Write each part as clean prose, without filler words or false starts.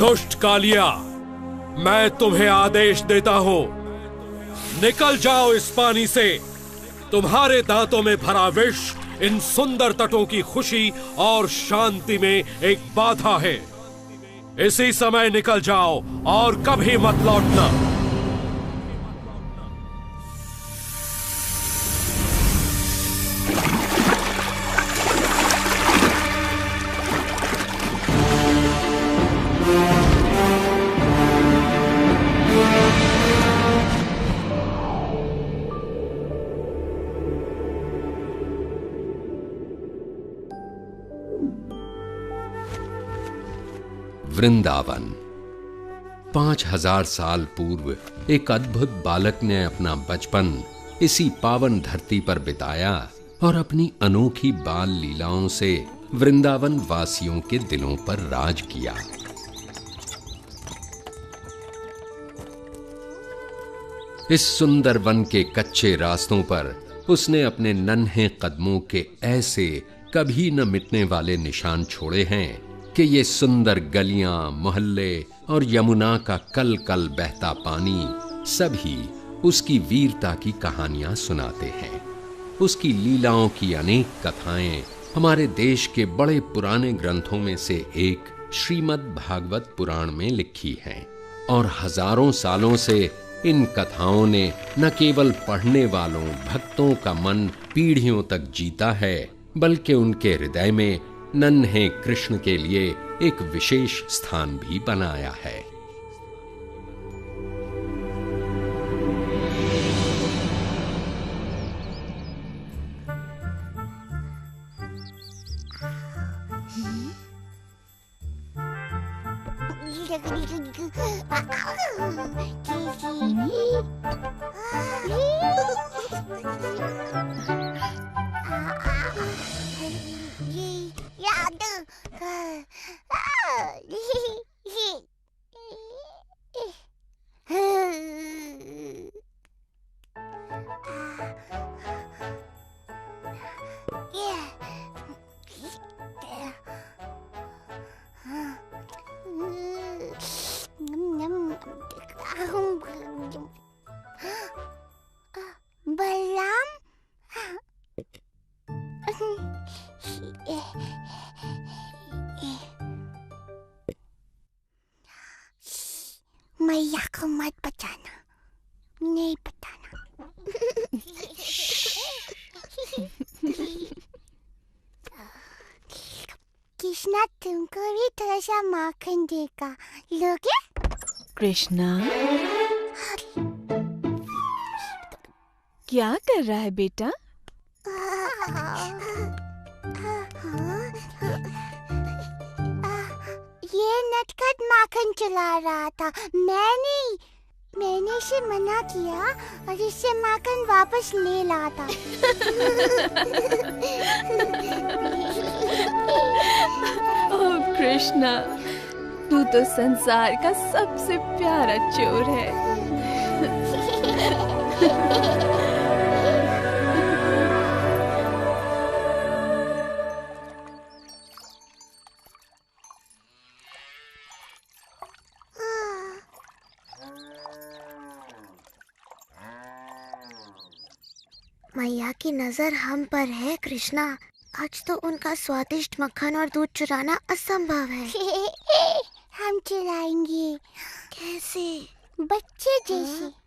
दुष्ट कालिया, मैं तुम्हें आदेश देता हूं, निकल जाओ इस पानी से। तुम्हारे दांतों में भरा विष इन सुंदर तटों की खुशी और शांति में एक बाधा है। इसी समय निकल जाओ और कभी मत लौटना। वृंदावन। 5000 साल पूर्व एक अद्भुत बालक ने अपना बचपन इसी पावन धरती पर बिताया और अपनी अनोखी बाल लीलाओं से वृंदावन वासियों के दिलों पर राज किया। इस सुंदर वन के कच्चे रास्तों पर उसने अपने नन्हे कदमों के ऐसे कभी न मिटने वाले निशान छोड़े हैं कि ये सुंदर गलियां, मोहल्ले और यमुना का कल कल बहता पानी सभी उसकी वीरता की कहानियां सुनाते हैं। उसकी लीलाओं की अनेक कथाएं हमारे देश के बड़े पुराने ग्रंथों में से एक श्रीमद् भागवत पुराण में लिखी हैं और हजारों सालों से इन कथाओं ने न केवल पढ़ने वालों भक्तों का मन पीढ़ियों तक जीता है, बल्कि उनके हृदय में नन्हे कृष्ण के लिए एक विशेष स्थान भी बनाया है। बलराम, मैया को मत बताना, नहीं बताना। कृष्णा तुमको भी थोड़ा सा माखन देगा, लोगे? कृष्णा, क्या कर रहा है बेटा? ये नटखट माखन चला रहा था। मैंने इसे मना किया और इससे माखन वापस ले लाया था। ओह कृष्णा, तू तो संसार का सबसे प्यारा चोर है। मैया की नजर हम पर है कृष्णा। आज तो उनका स्वादिष्ट मक्खन और दूध चुराना असंभव है। हम चुराएंगे। कैसे? बच्चे जैसे।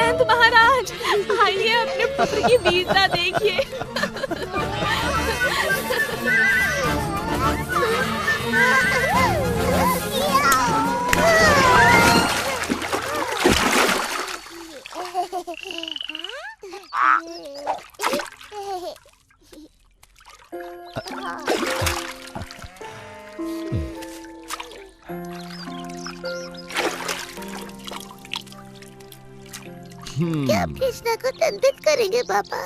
नंद महाराज, आइए अपने पुत्र की वीरता देखिए। क्या आप कृष्णा को दंडित करेंगे पापा?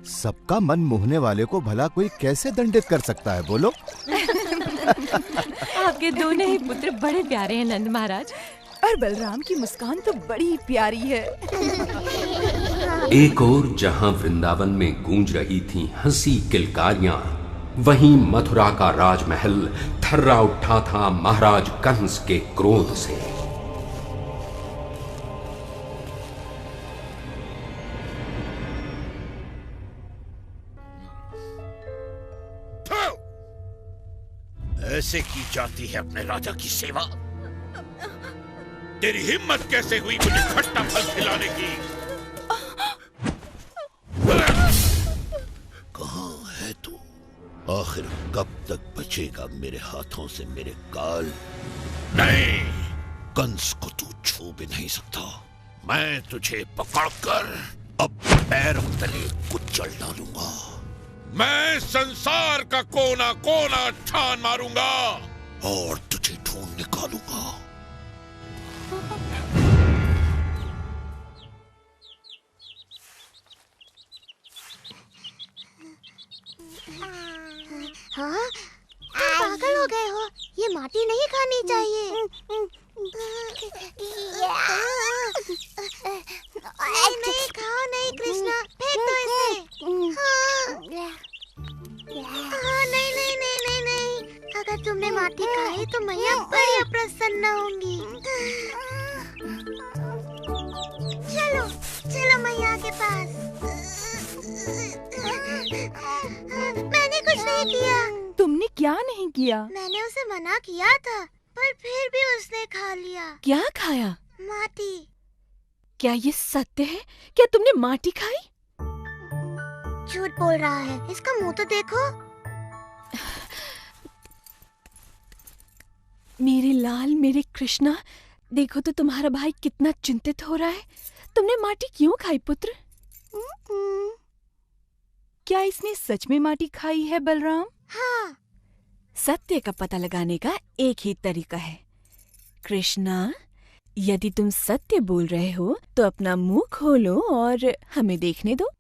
सबका मन मोहने वाले को भला कोई कैसे दंडित कर सकता है, बोलो? आपके दोनों ही पुत्र बड़े प्यारे हैं नंद महाराज, और बलराम की मुस्कान तो बड़ी प्यारी है। एक और जहां वृंदावन में गूंज रही थीं हंसी किलकारियां, वहीं मथुरा का राजमहल थर्रा उठा था महाराज कंस के क्रोध से। ऐसे की जाती है अपने राजा की सेवा? तेरी हिम्मत कैसे हुई मुझे खट्टा फल खिलाने की? कहाँ है तू? आखिर कब तक बचेगा मेरे हाथों से मेरे काल? नहीं, कंस को तू छू भी नहीं सकता। मैं तुझे पकड़कर अब पैरों तले कुचल डालूंगा। मैं संसार का कोना कोना छान मारूंगा और तुझे ढूंढ निकालूंगा। हाँ? पागल हो गए हो? ये माटी नहीं खानी चाहिए। नहीं खाओ नहीं कृष्णा, फेंक दो इसे। हाँ, नहीं नहीं नहीं नहीं नहीं, अगर तुमने माटी खाई तो मैया बड़ी अप्रसन्न होंगी। चलो चलो मैया के पास। मैंने कुछ नहीं किया। तुमने क्या नहीं किया? मैंने उसे मना किया था, पर फिर भी उसने खा लिया। क्या खाया? माटी। क्या ये सत्य है? क्या तुमने माटी खाई? झूठ बोल रहा है, इसका मुंह तो देखो। मेरे लाल, मेरे कृष्णा, देखो तो तुम्हारा भाई कितना चिंतित हो रहा है। तुमने माटी क्यों खाई पुत्र? क्या इसने सच में माटी खाई है बलराम? हाँ। सत्य का पता लगाने का एक ही तरीका है। कृष्णा, यदि तुम सत्य बोल रहे हो तो अपना मुंह खोलो और हमें देखने दो।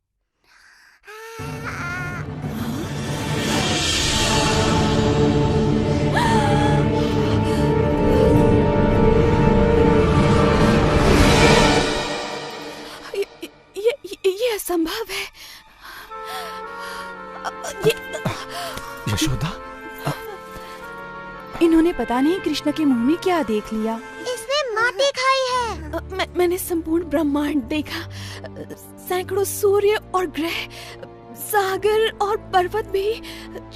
ये असंभव है। यशोदा, इन्होंने पता नहीं कृष्ण के मुंह में क्या देख लिया। इसने माटी खाई है। मैंने संपूर्ण ब्रह्मांड देखा, सैकड़ों सूर्य और ग्रह, सागर और पर्वत भी,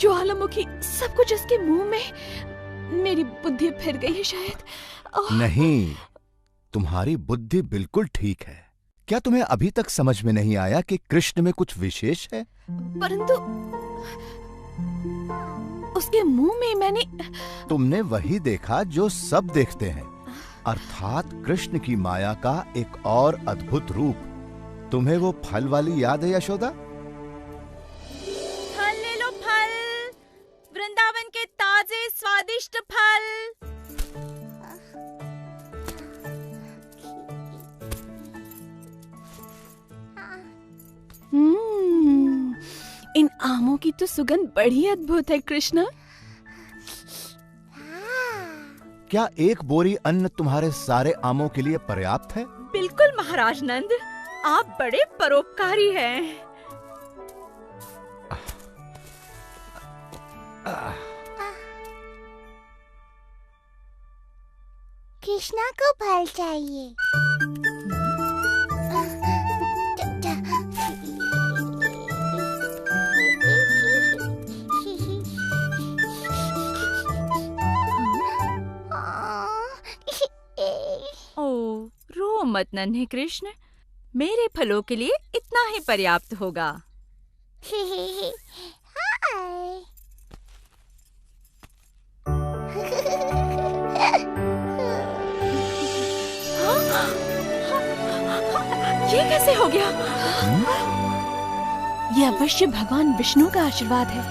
ज्वालामुखी, सब कुछ इसके मुंह में। मेरी बुद्धि फिर गई है शायद। नहीं, तुम्हारी बुद्धि बिल्कुल ठीक है। क्या तुम्हें अभी तक समझ में नहीं आया कि कृष्ण में कुछ विशेष है? परंतु उसके मुंह में मैंने... तुमने वही देखा जो सब देखते हैं, अर्थात कृष्ण की माया का एक और अद्भुत रूप। तुम्हें वो फल वाली याद है यशोदा? फल ले लो, फल, वृंदावन के ताजे स्वादिष्ट फल। इन आमों की तो सुगंध बड़ी अद्भुत है कृष्णा। क्या एक बोरी अन्न तुम्हारे सारे आमों के लिए पर्याप्त है? बिल्कुल महाराज नंद, आप बड़े परोपकारी हैं। कृष्णा को फल चाहिए। ओ, रो मत नन्हे कृष्ण, मेरे फलों के लिए इतना ही पर्याप्त होगा। ये कैसे हो गया? ये अवश्य भगवान विष्णु का आशीर्वाद है।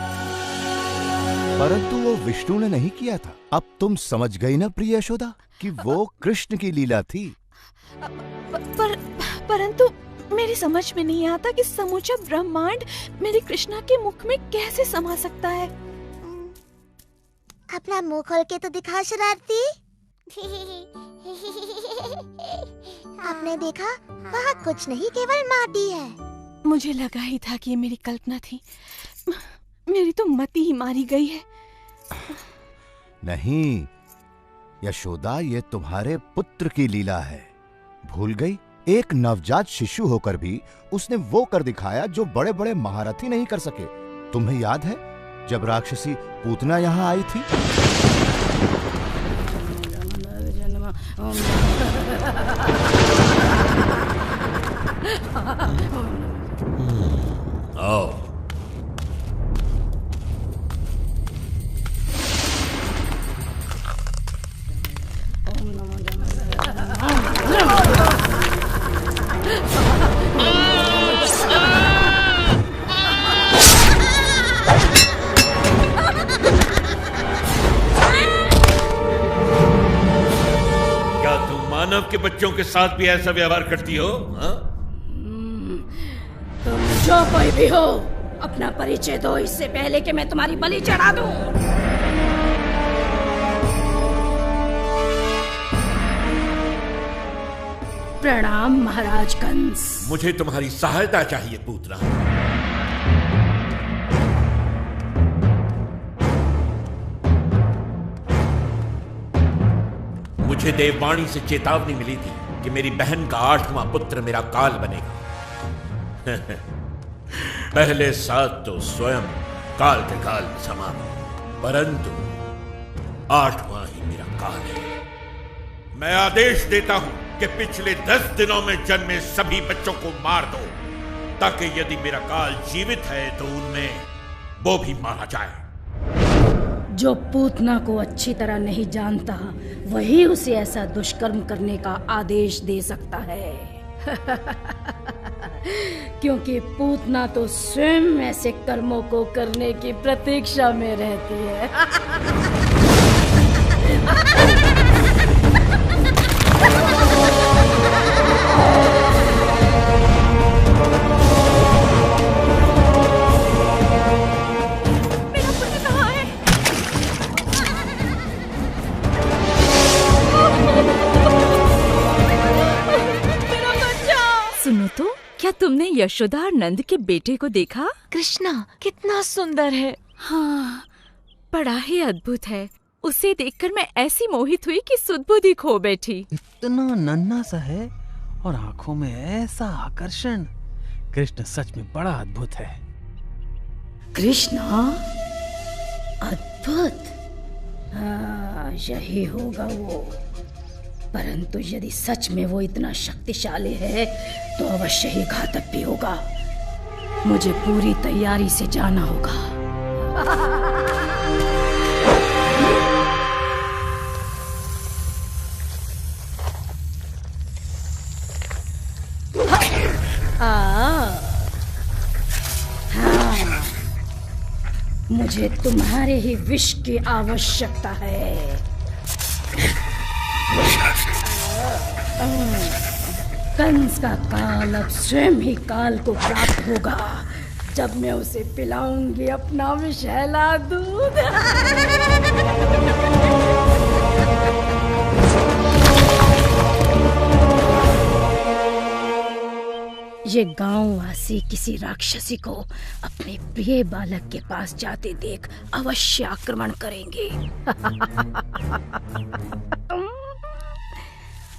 परंतु वो विष्णु ने नहीं किया था। अब तुम समझ गई ना प्रिय यशोदा कि वो कृष्ण की लीला थी। परंतु मेरी समझ में नहीं आता कि समूचा ब्रह्मांड मेरे कृष्णा के मुख में कैसे समा सकता है। अपना मुंह खोल के तो दिखा शरारती। आपने देखा, वहाँ कुछ नहीं, केवल माटी है। मुझे लगा ही था कि ये मेरी कल्पना थी। मेरी तो मति ही मारी गई है। नहीं यशोदा, ये तुम्हारे पुत्र की लीला है। भूल गई? एक नवजात शिशु होकर भी उसने वो कर दिखाया जो बड़े बड़े महारथी नहीं कर सके। तुम्हें याद है जब राक्षसी पूतना यहाँ आई थी? आओ। मानव के बच्चों के साथ भी ऐसा व्यवहार करती हो? तुम जो कोई भी हो, अपना परिचय दो इससे पहले कि मैं तुम्हारी बलि चढ़ा दूं। प्रणाम महाराज कंस। मुझे तुम्हारी सहायता चाहिए पूतना। मुझे देववाणी से चेतावनी मिली थी कि मेरी बहन का 8वां पुत्र मेरा काल बनेगा। पहले 7 तो स्वयं काल के काल में समा, परंतु 8वां ही मेरा काल है। मैं आदेश देता हूं कि पिछले 10 दिनों में जन्मे सभी बच्चों को मार दो, ताकि यदि मेरा काल जीवित है तो उनमें वो भी मारा जाए। जो पूतना को अच्छी तरह नहीं जानता, वही उसे ऐसा दुष्कर्म करने का आदेश दे सकता है। क्योंकि पूतना तो स्वयं ऐसे कर्मों को करने की प्रतीक्षा में रहती है। सुनो तो, क्या तुमने यशोदा और नंद के बेटे को देखा? कृष्णा कितना सुंदर है। हाँ, बड़ा ही अद्भुत है। उसे देखकर मैं ऐसी मोहित हुई कि सुध-बुध ही खो बैठी। इतना नन्हा सा है और आंखों में ऐसा आकर्षण। कृष्ण सच में बड़ा अद्भुत है। कृष्णा अद्भुत? हाँ, यही होगा वो। परंतु यदि सच में वो इतना शक्तिशाली है तो अवश्य ही घातक भी होगा। मुझे पूरी तैयारी से जाना होगा। हाँ, मुझे तुम्हारे ही विष की आवश्यकता है। कंस का काल अब स्वयं ही काल को प्राप्त होगा जब मैं उसे पिलाऊंगी अपना विषैला दूध। ये गांववासी किसी राक्षसी को अपने प्रिय बालक के पास जाते देख अवश्य आक्रमण करेंगे।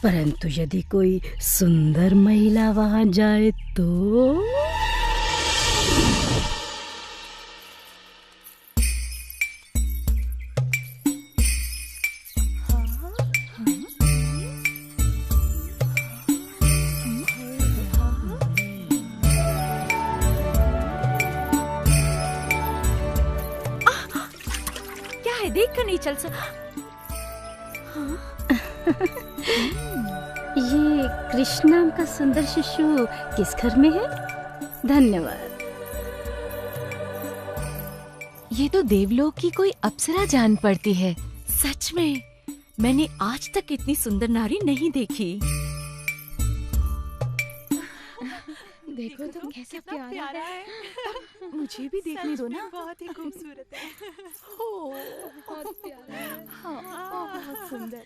परंतु यदि कोई सुंदर महिला वहां जाए तो क्या है, देख कर नहीं चल सकता। ये कृष्ण नाम का सुंदर शिशु किस घर में है? धन्यवाद। ये तो देवलोक की कोई अप्सरा जान पड़ती है। सच में, मैंने आज तक इतनी सुंदर नारी नहीं देखी। देखो तो कैसा प्यारा है। मुझे भी देखने दो ना। बहुत ही खूबसूरत है। हो, बहुत प्यारा है। हाँ, बहुत सुंदर।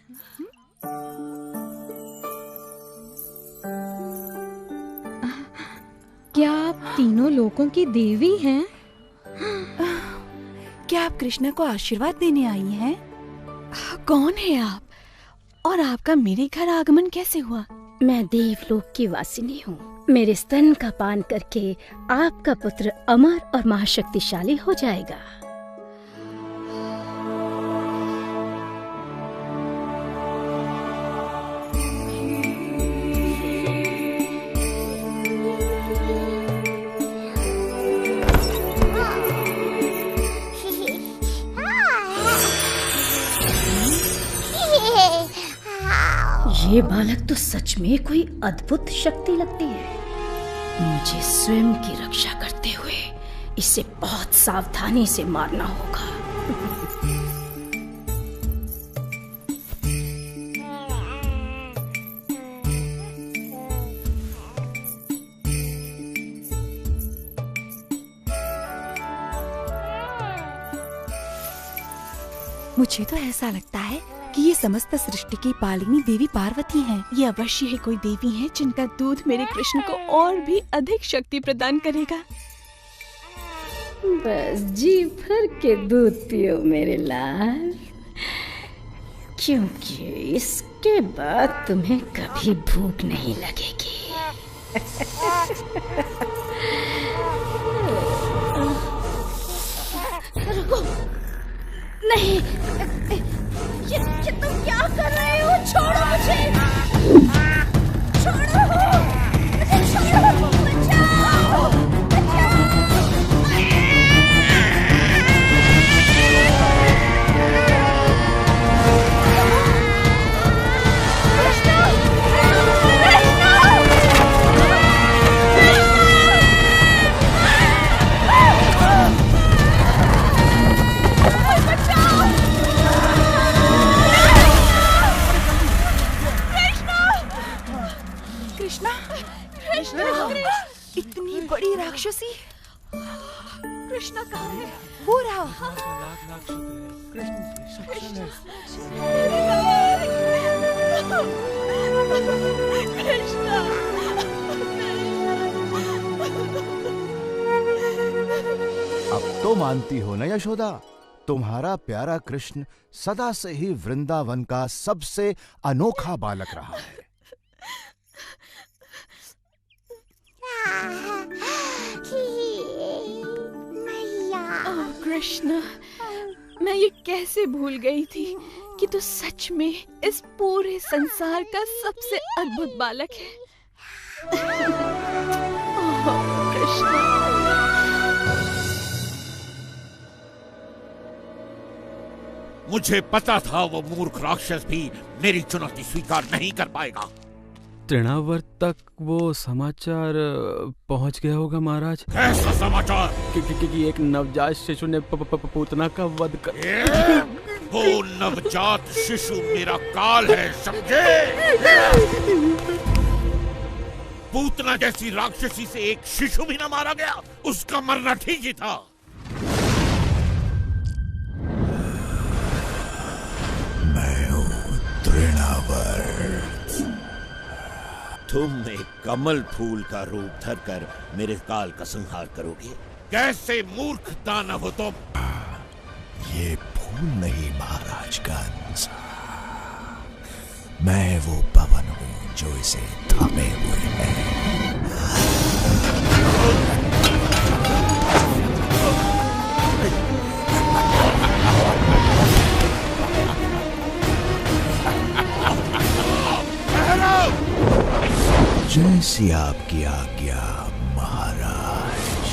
क्या आप तीनों लोगों की देवी हैं? क्या आप कृष्ण को आशीर्वाद देने आई हैं? कौन है आप? और आपका मेरे घर आगमन कैसे हुआ? मैं देवलोक की वासिनी हूँ। मेरे स्तन का पान करके आपका पुत्र अमर और महाशक्तिशाली हो जाएगा। ये बालक तो सच में कोई अद्भुत शक्ति लगती है। मुझे स्वयं की रक्षा करते हुए इसे बहुत सावधानी से मारना होगा। मुझे तो ऐसा लगता है कि ये समस्त सृष्टि की पालिनी देवी पार्वती हैं। ये अवश्य ही कोई देवी हैं जिनका दूध मेरे कृष्ण को और भी अधिक शक्ति प्रदान करेगा। बस जी भर के दूध पियो मेरे लाल, क्योंकि इसके बाद तुम्हें कभी भूख नहीं लगेगी। रुको, नहीं, ये तुम क्या कर रहे हो? छोड़ो मुझे, छोड़ो मुझे, छोड़ो, बचाओ, बचाओ। कृष्ण, कृष्ण, कृष्ण। अब तो मानती हो ना यशोदा, तुम्हारा प्यारा कृष्ण सदा से ही वृंदावन का सबसे अनोखा बालक रहा है। ओह कृष्णा, मैं ये कैसे भूल गई थी कि तू सच में इस पूरे संसार का सबसे अद्भुत बालक है। ओह कृष्णा। मुझे पता था वो मूर्ख राक्षस भी मेरी चुनौती स्वीकार नहीं कर पाएगा। तृणावर्त तक वो समाचार पहुंच गया होगा महाराज। कैसा समाचार? कि एक नवजात शिशु ने पूतना का वध कर। वो नवजात शिशु मेरा काल है, समझे? पूतना जैसी राक्षसी से एक शिशु भी न मारा गया, उसका मरना ठीक ही था। मैं हूँ तृणावर्त। तुम एक कमल फूल का रूप धरकर मेरे काल का संहार करोगे? कैसे मूर्ख दानव हो तुम? ये फूल नहीं महाराज कंस, मैं वो पवन हूँ जो इसे थामे हुए है। जैसी आपकी आज्ञा महाराज।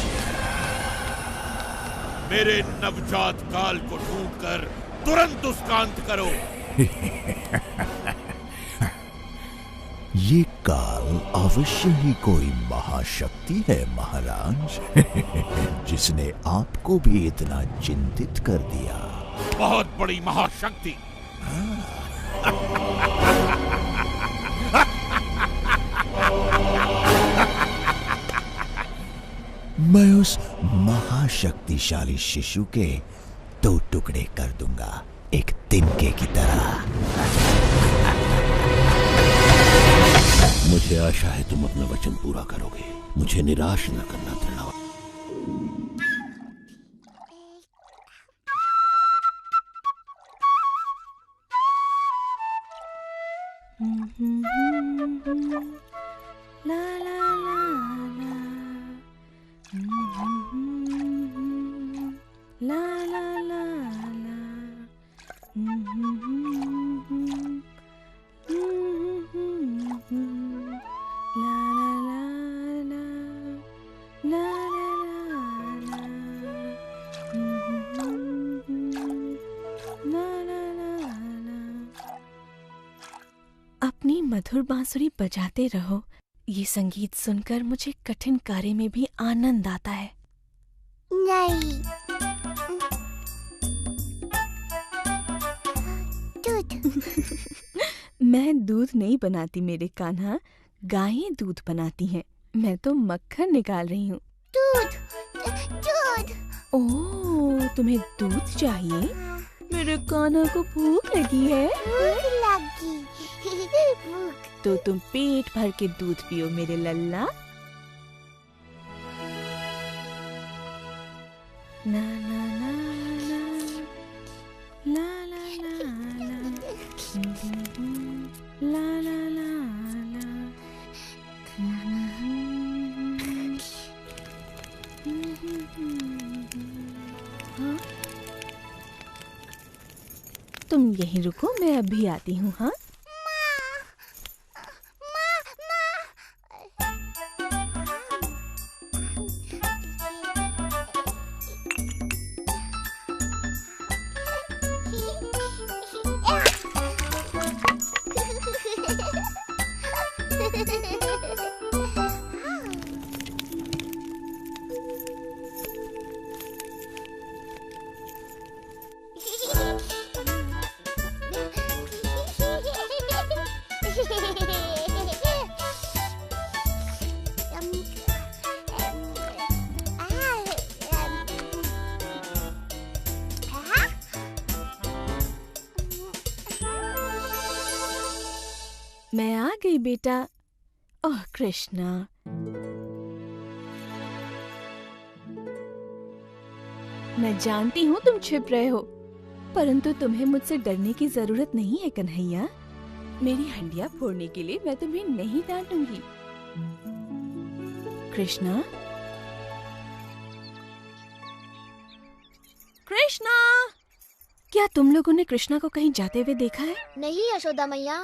मेरे नवजात काल को ढूंढकर तुरंत उसका अंत करो। ये काल अवश्य ही कोई महाशक्ति है महाराज, जिसने आपको भी इतना चिंतित कर दिया। बहुत बड़ी महाशक्ति। मैं उस महाशक्तिशाली शिशु के 2 टुकड़े कर दूंगा, एक तिनके की तरह। मुझे आशा है तुम अपना वचन पूरा करोगे। मुझे निराश न करना तृणावर्त। ला ला ला ला, ला ला ला ला, अपनी मधुर बांसुरी बजाते रहो। ये संगीत सुनकर मुझे कठिन कार्य में भी आनंद आता है। नहीं, दूध। मैं दूध नहीं बनाती मेरे कान्हा, गायें दूध बनाती हैं। मैं तो मक्खन निकाल रही हूँ। दूध, दूध। ओह, तुम्हें दूध चाहिए? मेरे कान्हा को भूख लगी है। भूख लगी। तो तुम पेट भर के दूध पियो मेरे लल्ला। ना ना ना ना, ला ला ला ला, ला ला ला ला। हाँ? तुम यहीं रुको, मैं अभी आती हूँ। हाँ, मैं आ गई बेटा। ओह कृष्णा, मैं जानती हूँ तुम छिप रहे हो, परंतु तुम्हें मुझसे डरने की जरूरत नहीं है कन्हैया। मेरी हंडिया फोड़ने के लिए मैं तुम्हें नहीं डांटूंगी। कृष्णा, कृष्णा, क्या तुम लोगों ने कृष्णा को कहीं जाते हुए देखा है? नहीं यशोदा मैया।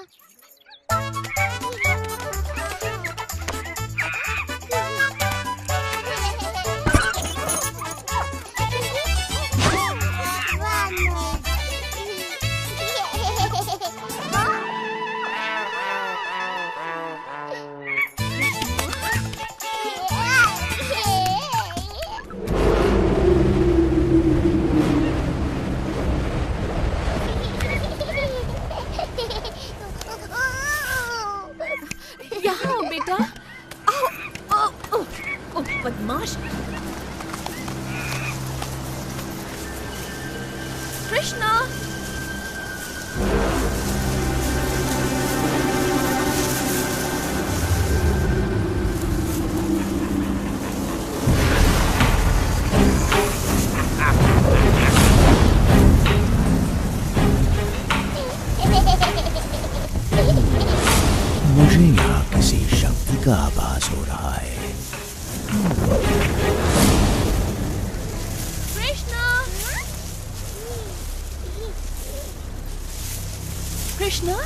बदमाश! कृष्णा! मुझे यहाँ किसी शक्ति का आभास हो रहा है। कृष्णा,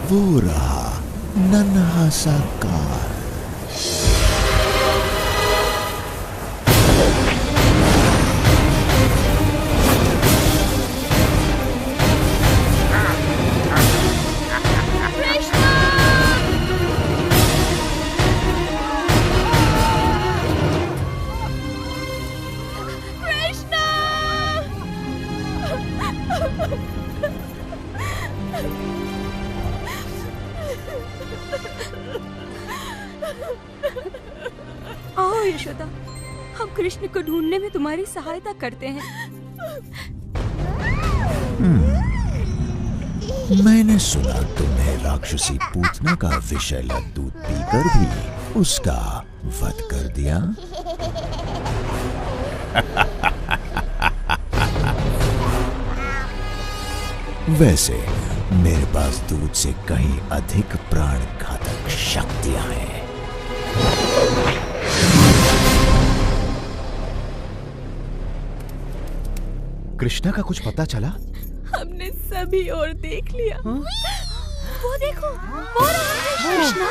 वो रहा नन्हा सा कार। आओ यशोदा, हम कृष्ण को ढूंढने में तुम्हारी सहायता करते हैं। मैंने सुना तुमने राक्षसी पूतना का विषैला दूध पीकर भी उसका वध कर दिया। वैसे मेरे पास दूध से कहीं अधिक प्राण घातक शक्तियां हैं। कृष्णा का कुछ पता चला? हमने सभी और देख लिया। वो देखो, वो रहा है कृष्णा।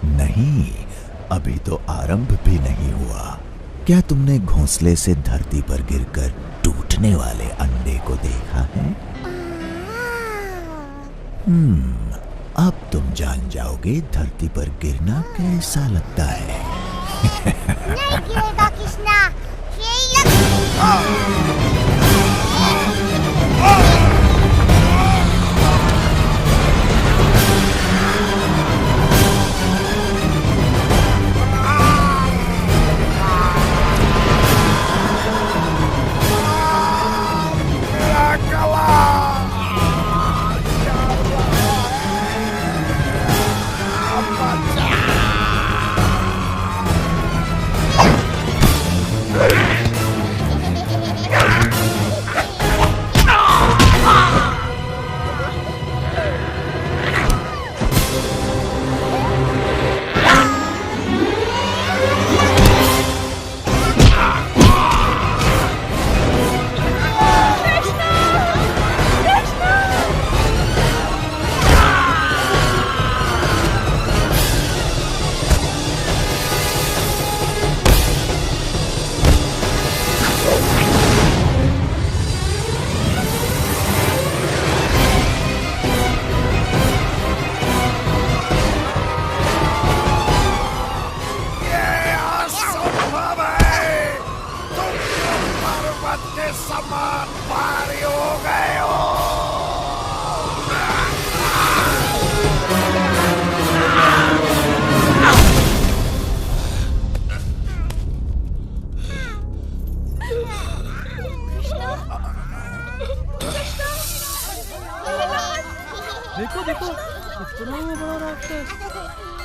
नहीं, अभी तो आरंभ भी नहीं हुआ। क्या तुमने घोंसले से धरती पर गिरकर टूटने वाले अंडे को देखा है? अब तुम जान जाओगे धरती पर गिरना कैसा लगता है। नहीं गिरेगा कृष्णा,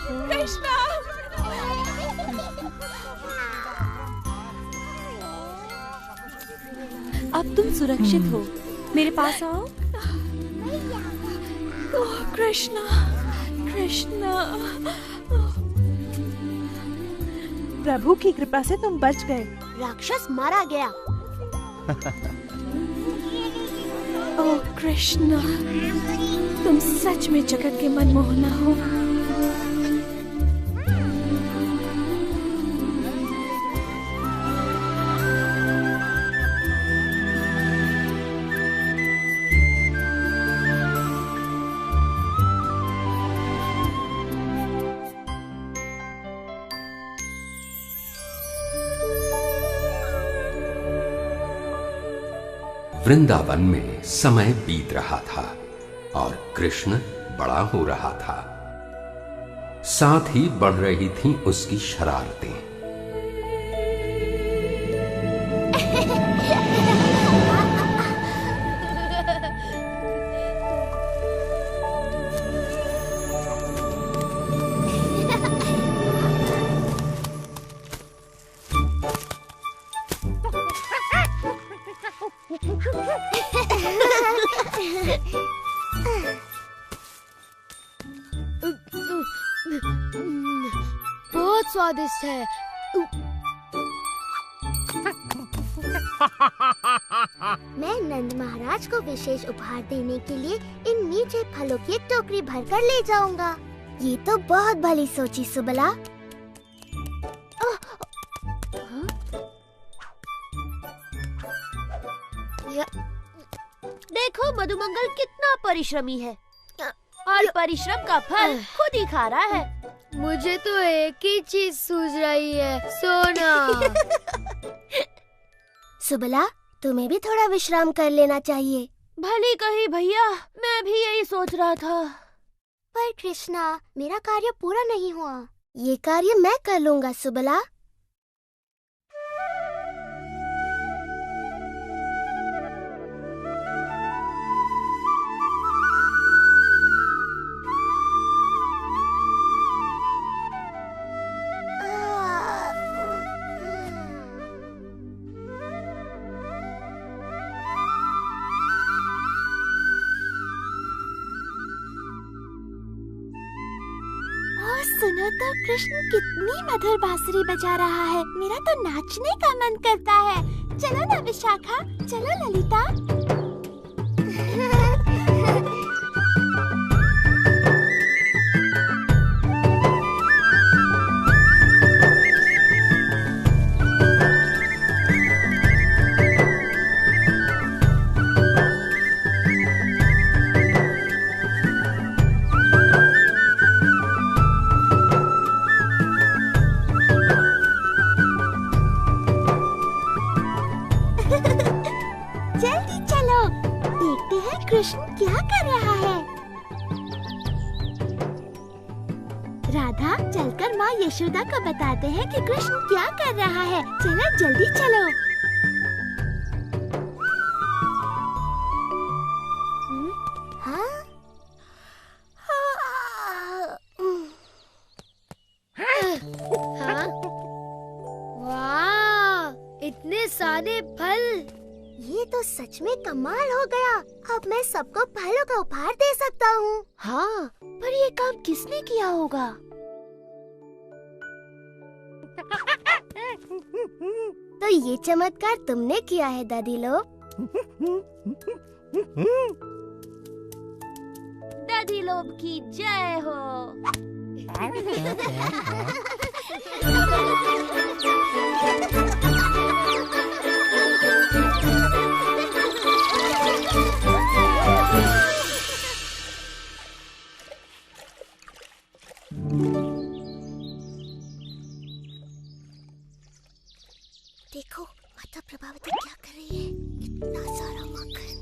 कृष्णा! अब तुम सुरक्षित हो, मेरे पास आओ। ओह कृष्णा, कृष्णा! प्रभु की कृपा से तुम बच गए। राक्षस मारा गया। ओह कृष्णा, तुम सच में जगत के मनमोहना हो। वृंदावन में समय बीत रहा था और कृष्ण बड़ा हो रहा था। साथ ही बढ़ रही थीं उसकी शरारतें। बहुत स्वादिष्ट है। मैं नंद महाराज को विशेष उपहार देने के लिए इन मीठे फलों की एक टोकरी भरकर ले जाऊंगा। ये तो बहुत भली सोची सुबला। देखो मधुमंगल कितना परिश्रमी है और परिश्रम का फल खुद ही खा रहा है। मुझे तो एक ही चीज सूझ रही है, सोना। सुबला, तुम्हें भी थोड़ा विश्राम कर लेना चाहिए। भली कही भैया, मैं भी यही सोच रहा था। पर कृष्णा, मेरा कार्य पूरा नहीं हुआ। ये कार्य मैं कर लूंगा सुबला। सुनो तो कृष्ण कितनी मधुर बांसुरी बजा रहा है। मेरा तो नाचने का मन करता है। चलो ना विशाखा, चलो ललिता। जल्दी चलो, देखते हैं कृष्ण क्या कर रहा है। राधा, चलकर माँ यशोदा को बताते हैं कि कृष्ण क्या कर रहा है। चलो जल्दी चलो। हाँ? हाँ? वाह, इतने सारे फल! ये तो सच में कमाल हो गया। अब मैं सबको फलों का उपहार दे सकता हूँ। हाँ, पर ये काम किसने किया होगा? तो ये चमत्कार तुमने किया है दादी लोग। दादी लोग की जय हो। देखो माता प्रभावती क्या कर रही है। इतना सारा मक्खन।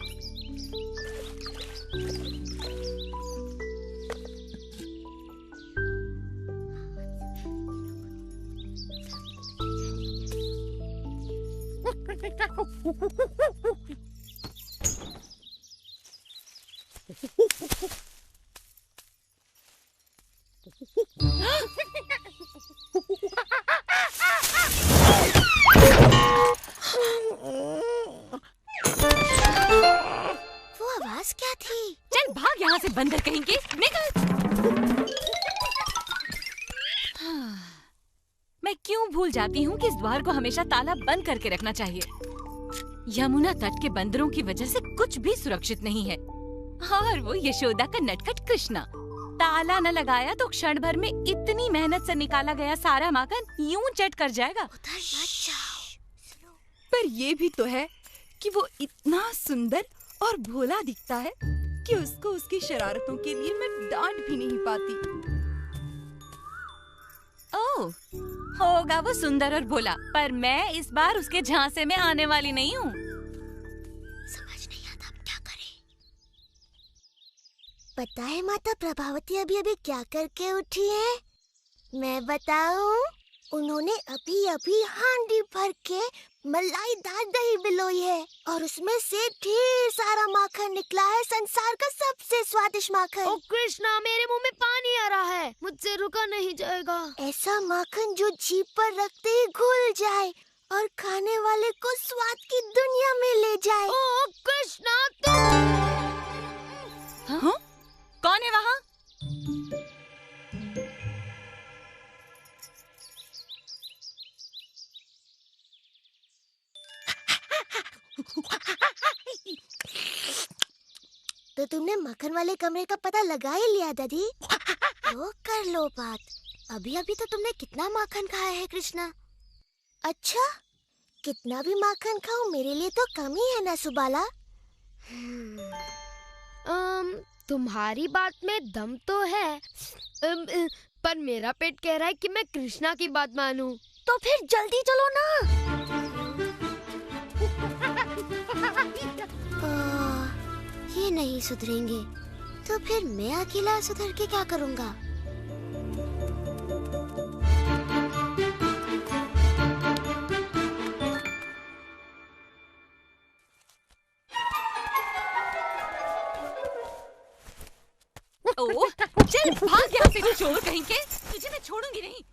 वो आवाज क्या थी? चल भाग यहाँ से बंदर कहेंगे, निकल। मैं क्यों भूल जाती हूँ कि इस द्वार को हमेशा ताला बंद करके रखना चाहिए। यमुना तट के बंदरों की वजह से कुछ भी सुरक्षित नहीं है। और वो यशोदा का नटखट कृष्णा, ताला न लगाया तो क्षण भर में इतनी मेहनत से निकाला गया सारा माखन यूं चट कर जाएगा। उधर मत जाओ। पर ये भी तो है कि वो इतना सुंदर और भोला दिखता है कि उसको उसकी शरारतों के लिए मैं डांट भी नहीं पाती। ओह, होगा वो सुंदर और भोला, पर मैं इस बार उसके झांसे में आने वाली नहीं हूँ। समझ नहीं आता अब क्या करें। पता है माता प्रभावती अभी अभी क्या करके उठी है? मैं बताऊं? उन्होंने अभी अभी हांडी भर के मलाईदार दही बिलोई है और उसमें से ढेर सारा माखन निकला है, संसार का सबसे स्वादिष्ट माखन। ओ कृष्णा, मेरे मुंह में पानी आ रहा है, मुझसे रुका नहीं जाएगा। ऐसा माखन जो जीभ पर रखते ही घुल जाए और खाने वाले को स्वाद की दुनिया में ले जाए। ओ कृष्णा, हाँ? कौन है वहाँ? तो तुमने मक्खन वाले कमरे का पता लगा ही लिया दादी? तो कर लो बात। अभी अभी तो तुमने कितना माखन खाया है कृष्णा? अच्छा, कितना भी माखन खाओ मेरे लिए तो कम ही है ना सुबाला? तुम्हारी बात में दम तो है, पर मेरा पेट कह रहा है कि मैं कृष्णा की बात मानूं। तो फिर जल्दी चलो ना। ये नहीं सुधरेंगे तो फिर मैं अकेला सुधर के क्या करूँगा? ओह, चल भाग यहाँ से चोर कहीं के, तुझे मैं छोड़ूंगी नहीं।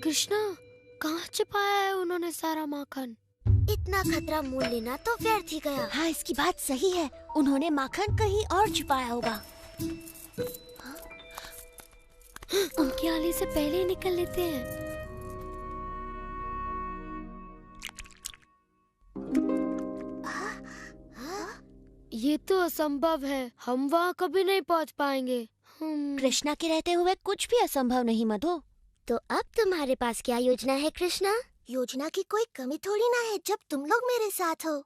कृष्णा, कहाँ छिपाया है उन्होंने सारा माखन? इतना खतरा मोल लेना तो व्यर्थ ही गया। हाँ, इसकी बात सही है, उन्होंने माखन कहीं और छुपाया होगा। उनके आने से पहले ही निकल लेते हैं। ये तो असंभव है, हम वहाँ कभी नहीं पहुँच पाएंगे। कृष्णा के रहते हुए कुछ भी असंभव नहीं मधु। तो अब तुम्हारे पास क्या योजना है कृष्णा? योजना की कोई कमी थोड़ी ना है जब तुम लोग मेरे साथ हो।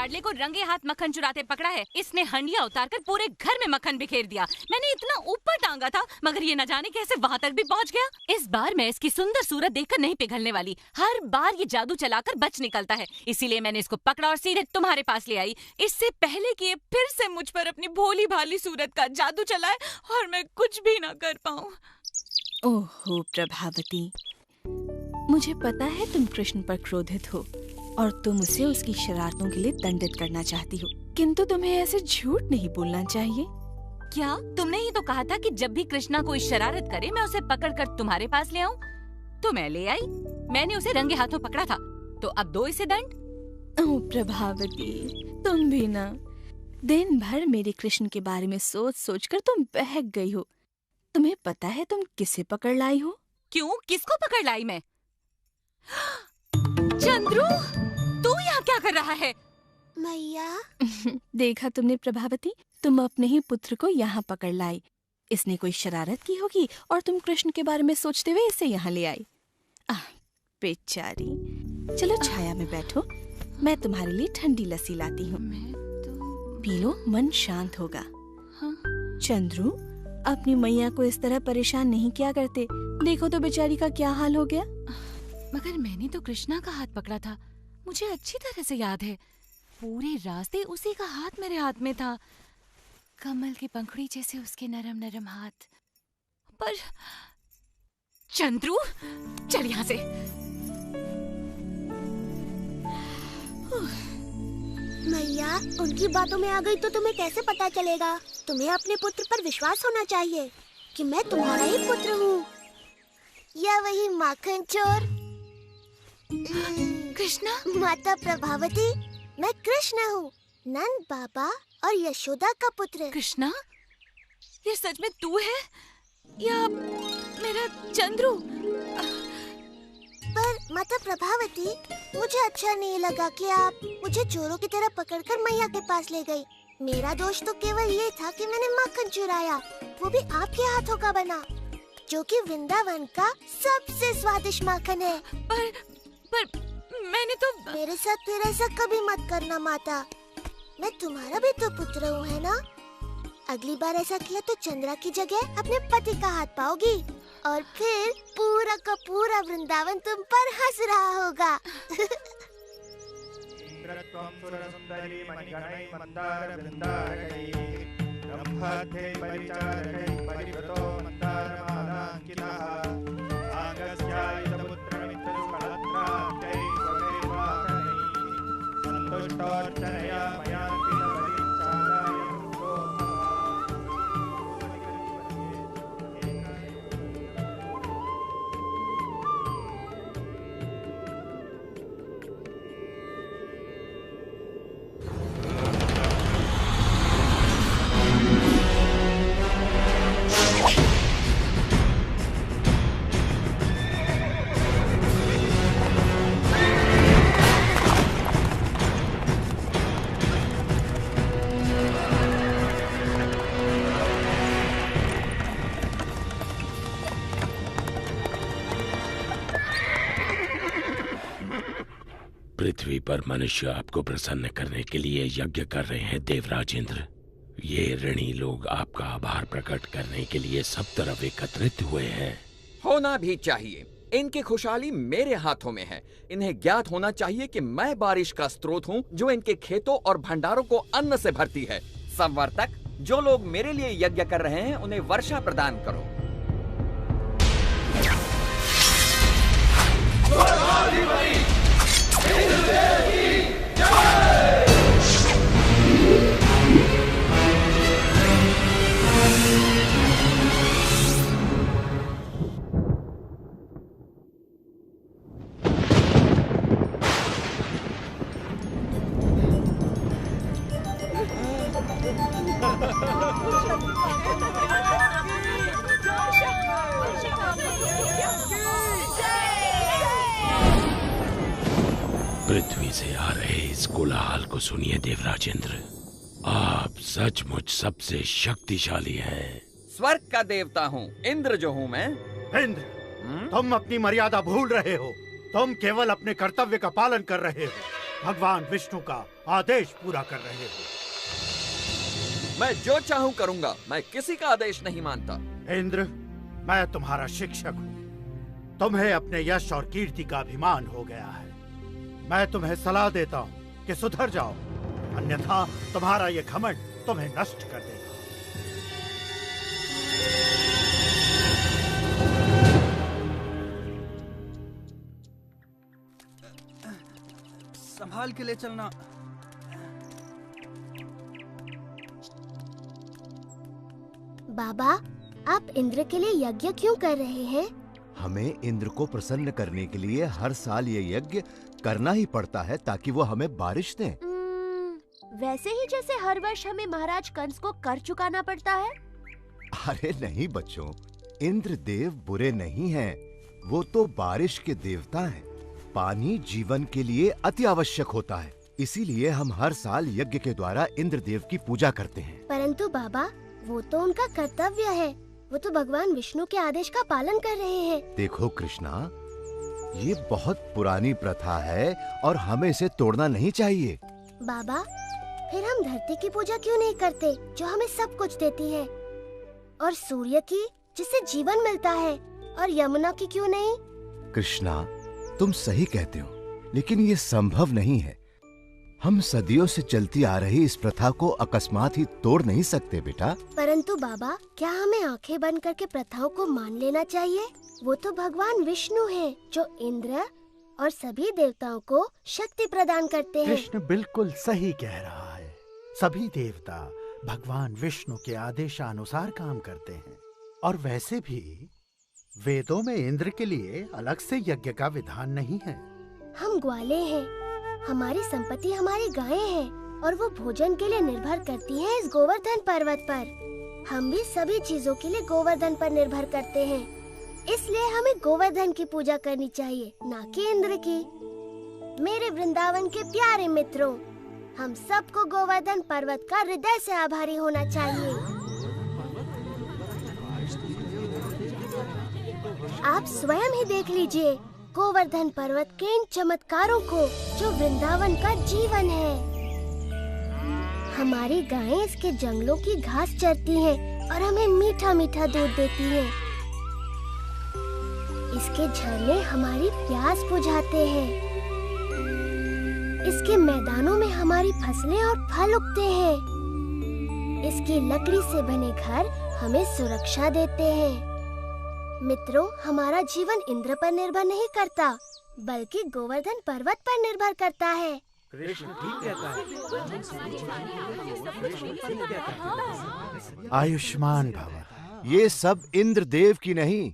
लाडले को रंगे हाथ मक्खन चुराते पकड़ा है। इसने हंडिया उतारकर पूरे घर में मक्खन बिखेर दिया। मैंने इतना ऊपर टांगा था, मगर ये न जाने कैसे वहाँ तक भी पहुँच गया। इस बार मैं इसकी सुंदर सूरत देखकर नहीं पिघलने वाली। हर बार ये जादू चलाकर बच निकलता है, इसीलिए मैंने इसको पकड़ा और सीधे तुम्हारे पास ले आई, इससे पहले कि ये फिर से मुझ पर अपनी भोली भाली सूरत का जादू चलाए और मैं कुछ भी ना कर पाऊँ। ओहो प्रभावती, मुझे पता है तुम कृष्ण पर क्रोधित हो और तुम उसे उसकी शरारतों के लिए दंडित करना चाहती हो, किंतु तुम्हें ऐसे झूठ नहीं बोलना चाहिए। क्या तुमने ही तो कहा था कि जब भी कृष्णा कोई शरारत करे मैं उसे पकड़कर तुम्हारे पास ले आऊं? तो मैं ले आई। मैंने उसे रंगे हाथों पकड़ा था, तो अब दो इसे दंड। ओह प्रभावती, तुम भी ना, दिन भर मेरे कृष्ण के बारे में सोच सोच कर तुम बहक गई हो। तुम्हें पता है तुम किसे पकड़ लाई हो? क्यों, किसको पकड़ लाई मैं? चंद्रू, तू यहाँ क्या कर रहा है? मैया देखा तुमने प्रभावती, तुम अपने ही पुत्र को यहाँ पकड़ लाई। इसने कोई शरारत की होगी और तुम कृष्ण के बारे में सोचते हुए इसे यहाँ ले आई। बेचारी, चलो छाया में बैठो, मैं तुम्हारे लिए ठंडी लस्सी लाती हूँ। पी लो, मन शांत होगा। चंद्रू, अपनी मैया को इस तरह परेशान नहीं किया करते। देखो तो बेचारी का क्या हाल हो गया। मगर मैंने तो कृष्णा का हाथ पकड़ा था, मुझे अच्छी तरह से याद है। पूरे रास्ते उसी का हाथ मेरे हाथ में था, कमल की पंखुड़ी जैसे उसके नरम नरम हाथ। पर चंद्रू, चल यहाँ से। मैया, उनकी बातों में आ गई तो तुम्हें कैसे पता चलेगा? तुम्हें अपने पुत्र पर विश्वास होना चाहिए कि मैं तुम्हारा ही पुत्र हूँ। या वही माखन चोर कृष्णा? माता प्रभावती, मैं कृष्ण हूँ, नंद बाबा और यशोदा का पुत्र। कृष्णा, ये सच में तू है या मेरा चंद्रू? पर माता प्रभावती, मुझे अच्छा नहीं लगा कि आप मुझे चोरों की तरह पकड़कर मैया के पास ले गई। मेरा दोष तो केवल ये था कि मैंने माखन चुराया, वो भी आपके हाथों का बना, जो कि वृंदावन का सबसे स्वादिष्ट माखन है। पर मैंने तो... मेरे साथ फिर ऐसा कभी मत करना माता, मैं तुम्हारा भी तो पुत्र हूँ, है ना? अगली बार ऐसा किया तो चंद्रा की जगह अपने पति का हाथ पाओगी और फिर पूरा का पूरा वृंदावन तुम पर हंस रहा होगा। पृथ्वी पर मनुष्य आपको प्रसन्न करने के लिए यज्ञ कर रहे हैं देवराज इंद्र। ये ऋणी लोग आपका आभार प्रकट करने के लिए सब तरफ एकत्रित हुए हैं। होना भी चाहिए, इनकी खुशहाली मेरे हाथों में है। इन्हें ज्ञात होना चाहिए कि मैं बारिश का स्रोत हूँ जो इनके खेतों और भंडारों को अन्न से भरती है। संवर्तक, जो लोग मेरे लिए यज्ञ कर रहे हैं उन्हें वर्षा प्रदान करो। पृथ्वी से आ रहे इस कोलाहल को सुनिए देवराज इंद्र, आप सचमुच सबसे शक्तिशाली हैं। स्वर्ग का देवता हूँ, इंद्र जो हूँ मैं। इंद्र, तुम अपनी मर्यादा भूल रहे हो। तुम केवल अपने कर्तव्य का पालन कर रहे हो। भगवान विष्णु का आदेश पूरा कर रहे हो। मैं जो चाहूं करूंगा, मैं किसी का आदेश नहीं मानता। इंद्र, मैं तुम्हारा शिक्षक हूँ। तुम्हें अपने यश और कीर्ति का अभिमान हो गया है। मैं तुम्हें सलाह देता हूँ कि सुधर जाओ, अन्यथा तुम्हारा ये घमंड तुम्हें नष्ट कर देगा। संभाल के ले चलना। बाबा, आप इंद्र के लिए यज्ञ क्यों कर रहे हैं? हमें इंद्र को प्रसन्न करने के लिए हर साल ये यज्ञ करना ही पड़ता है ताकि वो हमें बारिश दें। वैसे ही जैसे हर वर्ष हमें महाराज कंस को कर चुकाना पड़ता है। अरे नहीं बच्चों, इंद्र देव बुरे नहीं हैं, वो तो बारिश के देवता हैं। पानी जीवन के लिए अति आवश्यक होता है, इसीलिए हम हर साल यज्ञ के द्वारा इंद्र देव की पूजा करते हैं। परंतु बाबा, वो तो उनका कर्तव्य है, वो तो भगवान विष्णु के आदेश का पालन कर रहे हैं। देखो कृष्णा, ये बहुत पुरानी प्रथा है और हमें इसे तोड़ना नहीं चाहिए। बाबा, फिर हम धरती की पूजा क्यों नहीं करते जो हमें सब कुछ देती है, और सूर्य की जिससे जीवन मिलता है, और यमुना की क्यों नहीं? कृष्णा, तुम सही कहते हो, लेकिन ये संभव नहीं है। हम सदियों से चलती आ रही इस प्रथा को अकस्मात ही तोड़ नहीं सकते बेटा। परंतु बाबा, क्या हमें आंखें बंद करके प्रथाओं को मान लेना चाहिए? वो तो भगवान विष्णु हैं, जो इंद्र और सभी देवताओं को शक्ति प्रदान करते हैं। कृष्ण बिल्कुल सही कह रहा है। सभी देवता भगवान विष्णु के आदेशानुसार काम करते हैं, और वैसे भी वेदों में इंद्र के लिए अलग से यज्ञ का विधान नहीं है। हम ग्वाले हैं, हमारी संपत्ति हमारी गायें हैं, और वो भोजन के लिए निर्भर करती हैं इस गोवर्धन पर्वत पर। हम भी सभी चीजों के लिए गोवर्धन पर निर्भर करते हैं, इसलिए हमें गोवर्धन की पूजा करनी चाहिए, ना कि इंद्र की। मेरे वृंदावन के प्यारे मित्रों, हम सबको गोवर्धन पर्वत का हृदय से आभारी होना चाहिए। आप स्वयं ही देख लीजिए गोवर्धन पर्वत के इन चमत्कारों को, जो वृंदावन का जीवन है। हमारी गायें इसके जंगलों की घास चरती हैं और हमें मीठा मीठा दूध देती हैं। इसके झरने हमारी प्यास बुझाते हैं। इसके मैदानों में हमारी फसलें और फल उगते हैं। इसकी लकड़ी से बने घर हमें सुरक्षा देते हैं। मित्रों, हमारा जीवन इंद्र पर निर्भर नहीं करता, बल्कि गोवर्धन पर्वत पर निर्भर करता है। कृष्ण ठीक कहता है। आयुष्मान भव। ये सब इंद्र देव की नहीं,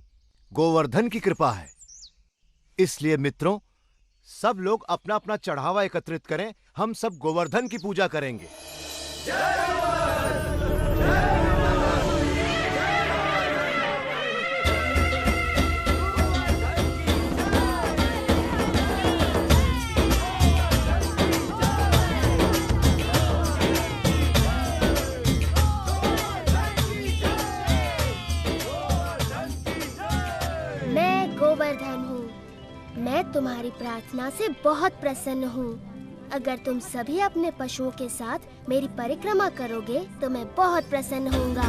गोवर्धन की कृपा है। इसलिए मित्रों, सब लोग अपना अपना चढ़ावा एकत्रित करें, हम सब गोवर्धन की पूजा करेंगे। गोवर्धन हूँ। मैं तुम्हारी प्रार्थना से बहुत प्रसन्न हूँ। अगर तुम सभी अपने पशुओं के साथ मेरी परिक्रमा करोगे तो मैं बहुत प्रसन्न होऊंगा।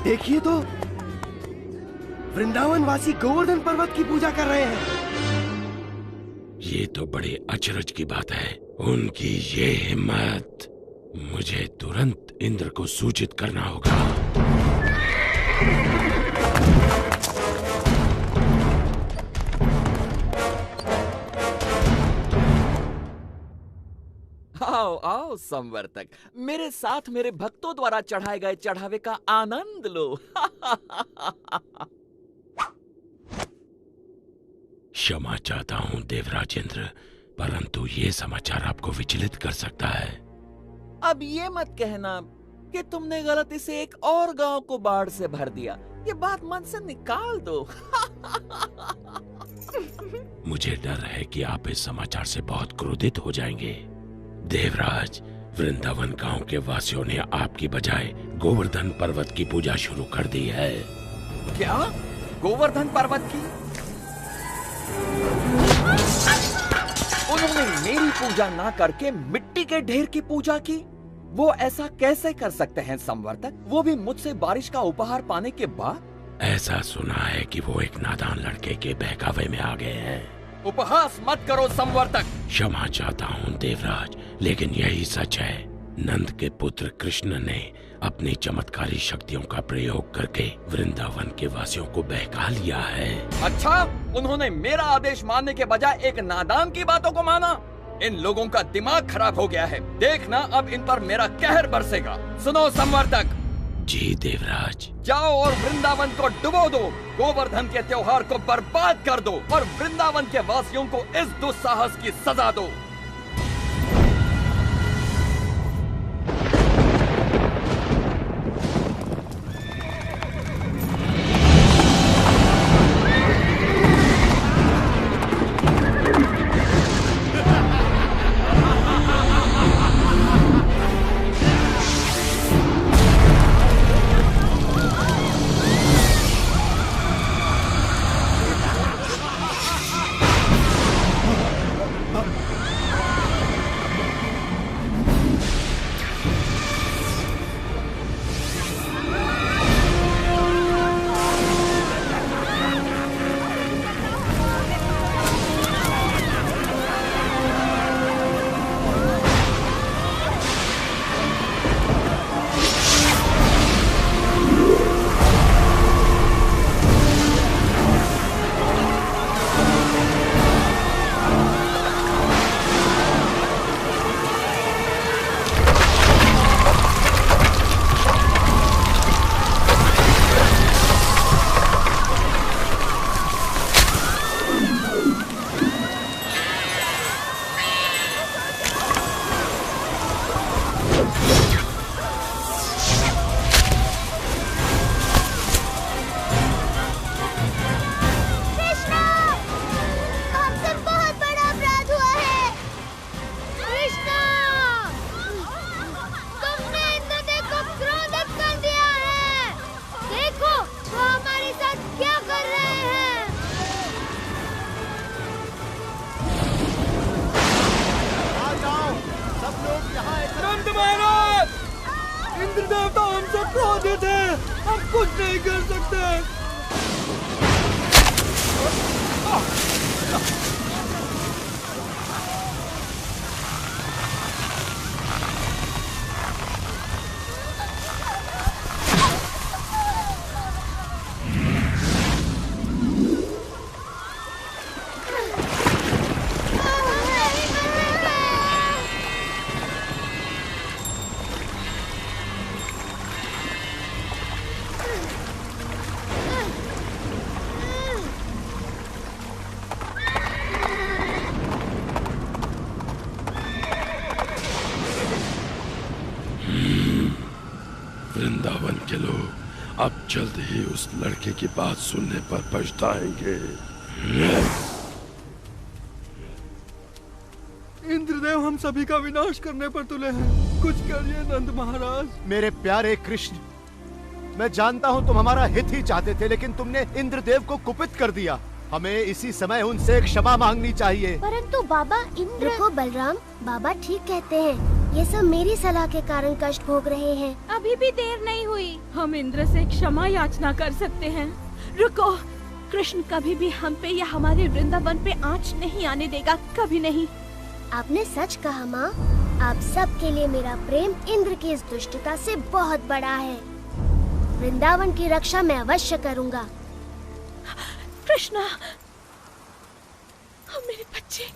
देखिए तो, वृंदावन वासी गोवर्धन पर्वत की पूजा कर रहे हैं। ये तो बड़े अचरज की बात है। उनकी ये हिम्मत! मुझे तुरंत इंद्र को सूचित करना होगा। आओ आओ संवर्तक, मेरे साथ मेरे भक्तों द्वारा चढ़ाए गए चढ़ावे का आनंद लो। क्षमा चाहता हूँ देवराजेंद्र, परंतु ये समाचार आपको विचलित कर सकता है। अब ये मत कहना कि तुमने गलती से एक और गांव को बाढ़ से भर दिया। ये बात मन से निकाल दो। मुझे डर है कि आप इस समाचार से बहुत क्रोधित हो जाएंगे। देवराज, वृंदावन गांव के वासियों ने आपकी बजाय गोवर्धन पर्वत की पूजा शुरू कर दी है। क्या? गोवर्धन पर्वत की? उन्होंने मेरी पूजा ना करके मिट्टी के ढेर की पूजा की? वो ऐसा कैसे कर सकते हैं संवर्तक, वो भी मुझसे बारिश का उपहार पाने के बाद? ऐसा सुना है कि वो एक नादान लड़के के बहकावे में आ गए हैं। उपहास मत करो संवर्तक। क्षमा चाहता हूँ देवराज, लेकिन यही सच है। नंद के पुत्र कृष्ण ने अपनी चमत्कारी शक्तियों का प्रयोग करके वृंदावन के वासियों को बहका लिया है। अच्छा, उन्होंने मेरा आदेश मानने के बजाय एक नादान की बातों को माना। इन लोगों का दिमाग खराब हो गया है। देखना अब इन पर मेरा कहर बरसेगा। सुनो संवर्तक। जी देवराज। जाओ और वृंदावन को डुबो दो, गोवर्धन के त्योहार को बर्बाद कर दो और वृंदावन के वासियों को इस दुस्साहस की सजा दो। इंद्र देवता हमसे क्रोधित है, हम कुछ नहीं कर सकते। वृंदावन के लोग अब जल्द ही उस लड़के की बात सुनने पर पछताएंगे। इंद्रदेव हम सभी का विनाश करने पर तुले हैं, कुछ करिए नंद महाराज। मेरे प्यारे कृष्ण, मैं जानता हूँ तुम हमारा हित ही चाहते थे, लेकिन तुमने इंद्रदेव को कुपित कर दिया। हमें इसी समय उनसे क्षमा मांगनी चाहिए। परंतु बाबा इंद्र। रुको बलराम, बाबा ठीक कहते हैं। ये सब मेरी सलाह के कारण कष्ट भोग रहे हैं। अभी भी देर नहीं हुई, हम इंद्र से क्षमा याचना कर सकते हैं। रुको, कृष्ण कभी भी हम पे या हमारे वृंदावन पे आंच नहीं आने देगा, कभी नहीं। आपने सच कहा माँ। आप सब के लिए मेरा प्रेम इंद्र की इस दुष्टता से बहुत बड़ा है। वृंदावन की रक्षा मैं अवश्य करूँगा। कृष्णा, मेरे बच्चे।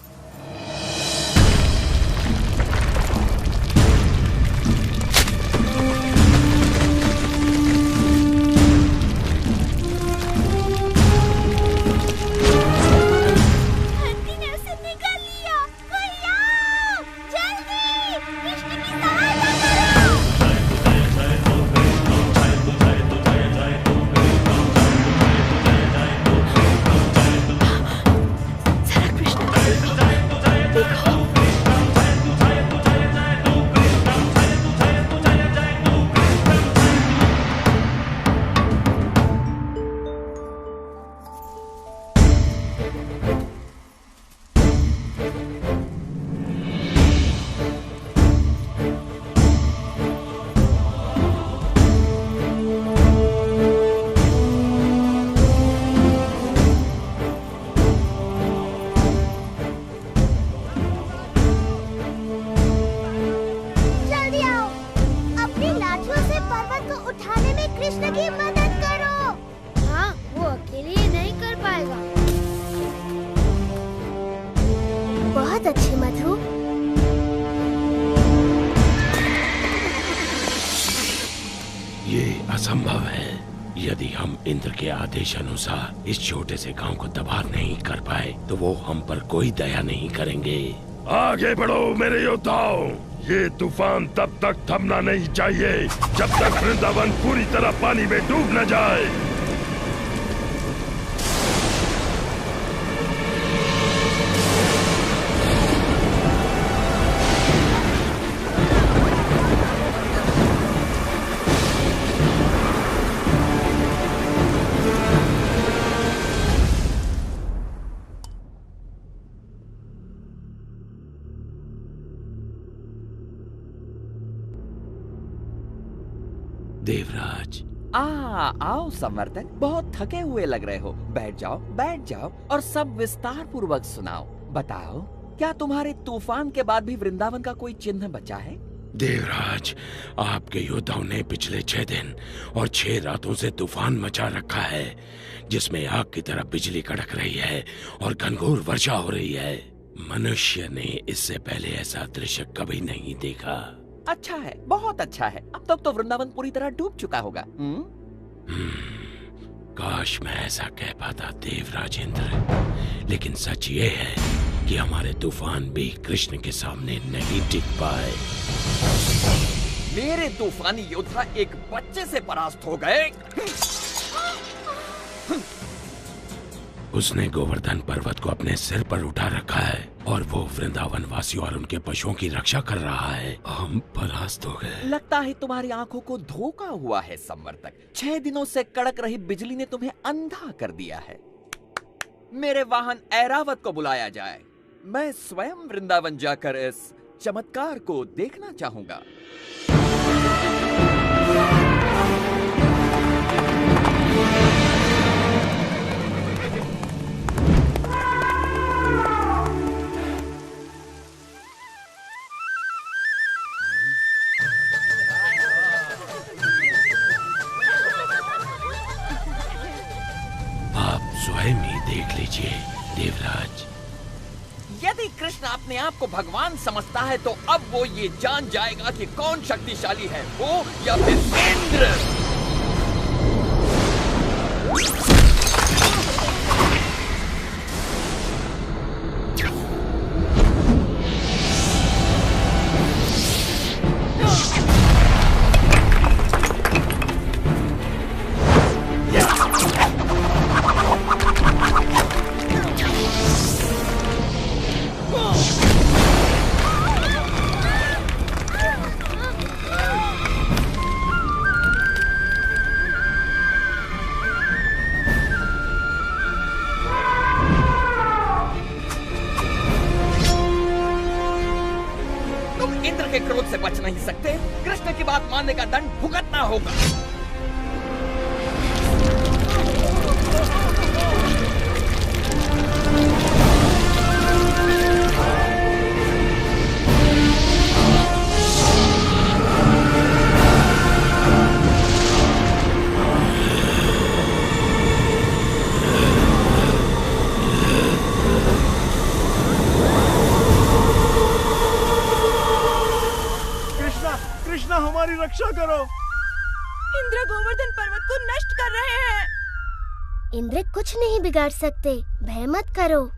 बहुत अच्छे मधु। ये असंभव है। यदि हम इंद्र के आदेश अनुसार इस छोटे से गांव को तबाह नहीं कर पाए तो वो हम पर कोई दया नहीं करेंगे। आगे बढ़ो मेरे योद्धाओं, ये तूफान तब तक थमना नहीं चाहिए जब तक वृंदावन पूरी तरह पानी में डूब न जाए। देवराज, आओ संवर्तक, बहुत थके हुए लग रहे हो। बैठ जाओ और सब विस्तार पूर्वक सुनाओ। बताओ, क्या तुम्हारे तूफान के बाद भी वृंदावन का कोई चिन्ह बचा है? देवराज, आपके योद्धाओं ने पिछले 6 दिन और 6 रातों से तूफान मचा रखा है, जिसमें आग की तरह बिजली कड़क रही है और घनघोर वर्षा हो रही है। मनुष्य ने इससे पहले ऐसा दृश्य कभी नहीं देखा। अच्छा है, बहुत अच्छा है। अब तक तो वृंदावन पूरी तरह डूब चुका होगा। काश मैं ऐसा कह पाता देवराज इंद्र, लेकिन सच ये है कि हमारे तूफान भी कृष्ण के सामने नहीं टिक पाए। मेरे तूफानी योद्धा एक बच्चे से परास्त हो गए। उसने गोवर्धन पर्वत को अपने सिर पर उठा रखा है और वो वृंदावन वासियों और उनके पशुओं की रक्षा कर रहा है। हम परास्त हो गए। लगता है तुम्हारी आंखों को धोखा हुआ है संवर्तक। 6 दिनों से कड़क रही बिजली ने तुम्हें अंधा कर दिया है। मेरे वाहन ऐरावत को बुलाया जाए। मैं स्वयं वृंदावन जाकर इस चमत्कार को देखना चाहूंगा। स्वयं ही देख लीजिए देवराज। यदि कृष्ण अपने आप को भगवान समझता है तो अब वो ये जान जाएगा कि कौन शक्तिशाली है, वो या फिर इंद्र। क्रोध से बच नहीं सकते। कृष्ण की बात मानने का दंड भुगतना होगा। हमारी रक्षा करो। इंद्र गोवर्धन पर्वत को नष्ट कर रहे हैं। इंद्र कुछ नहीं बिगाड़ सकते, भय मत करो।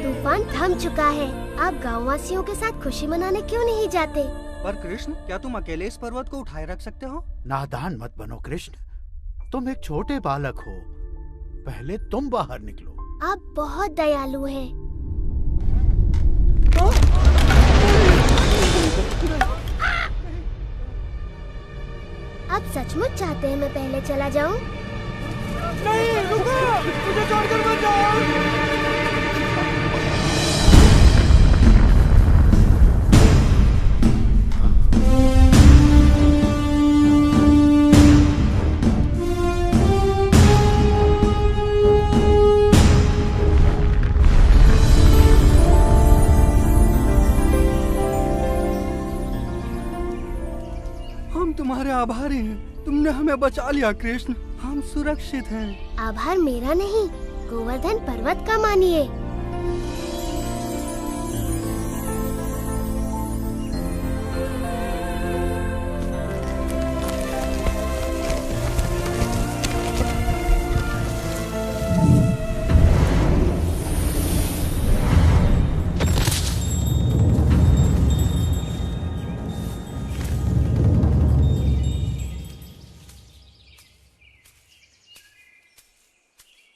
तूफान थम चुका है। आप गाँव वासियों के साथ खुशी मनाने क्यों नहीं जाते? पर कृष्ण, क्या तुम अकेले इस पर्वत को उठाए रख सकते हो? नादान मत बनो कृष्ण, तुम एक छोटे बालक हो। पहले तुम बाहर निकलो। आप बहुत दयालु हैं। आप सचमुच चाहते हैं मैं पहले चला जाऊं? नहीं, रुको! मुझे छोड़कर मत जाओ! तुम्हारे आभारी हैं। तुमने हमें बचा लिया कृष्ण, हम सुरक्षित हैं। आभार मेरा नहीं, गोवर्धन पर्वत का मानिए।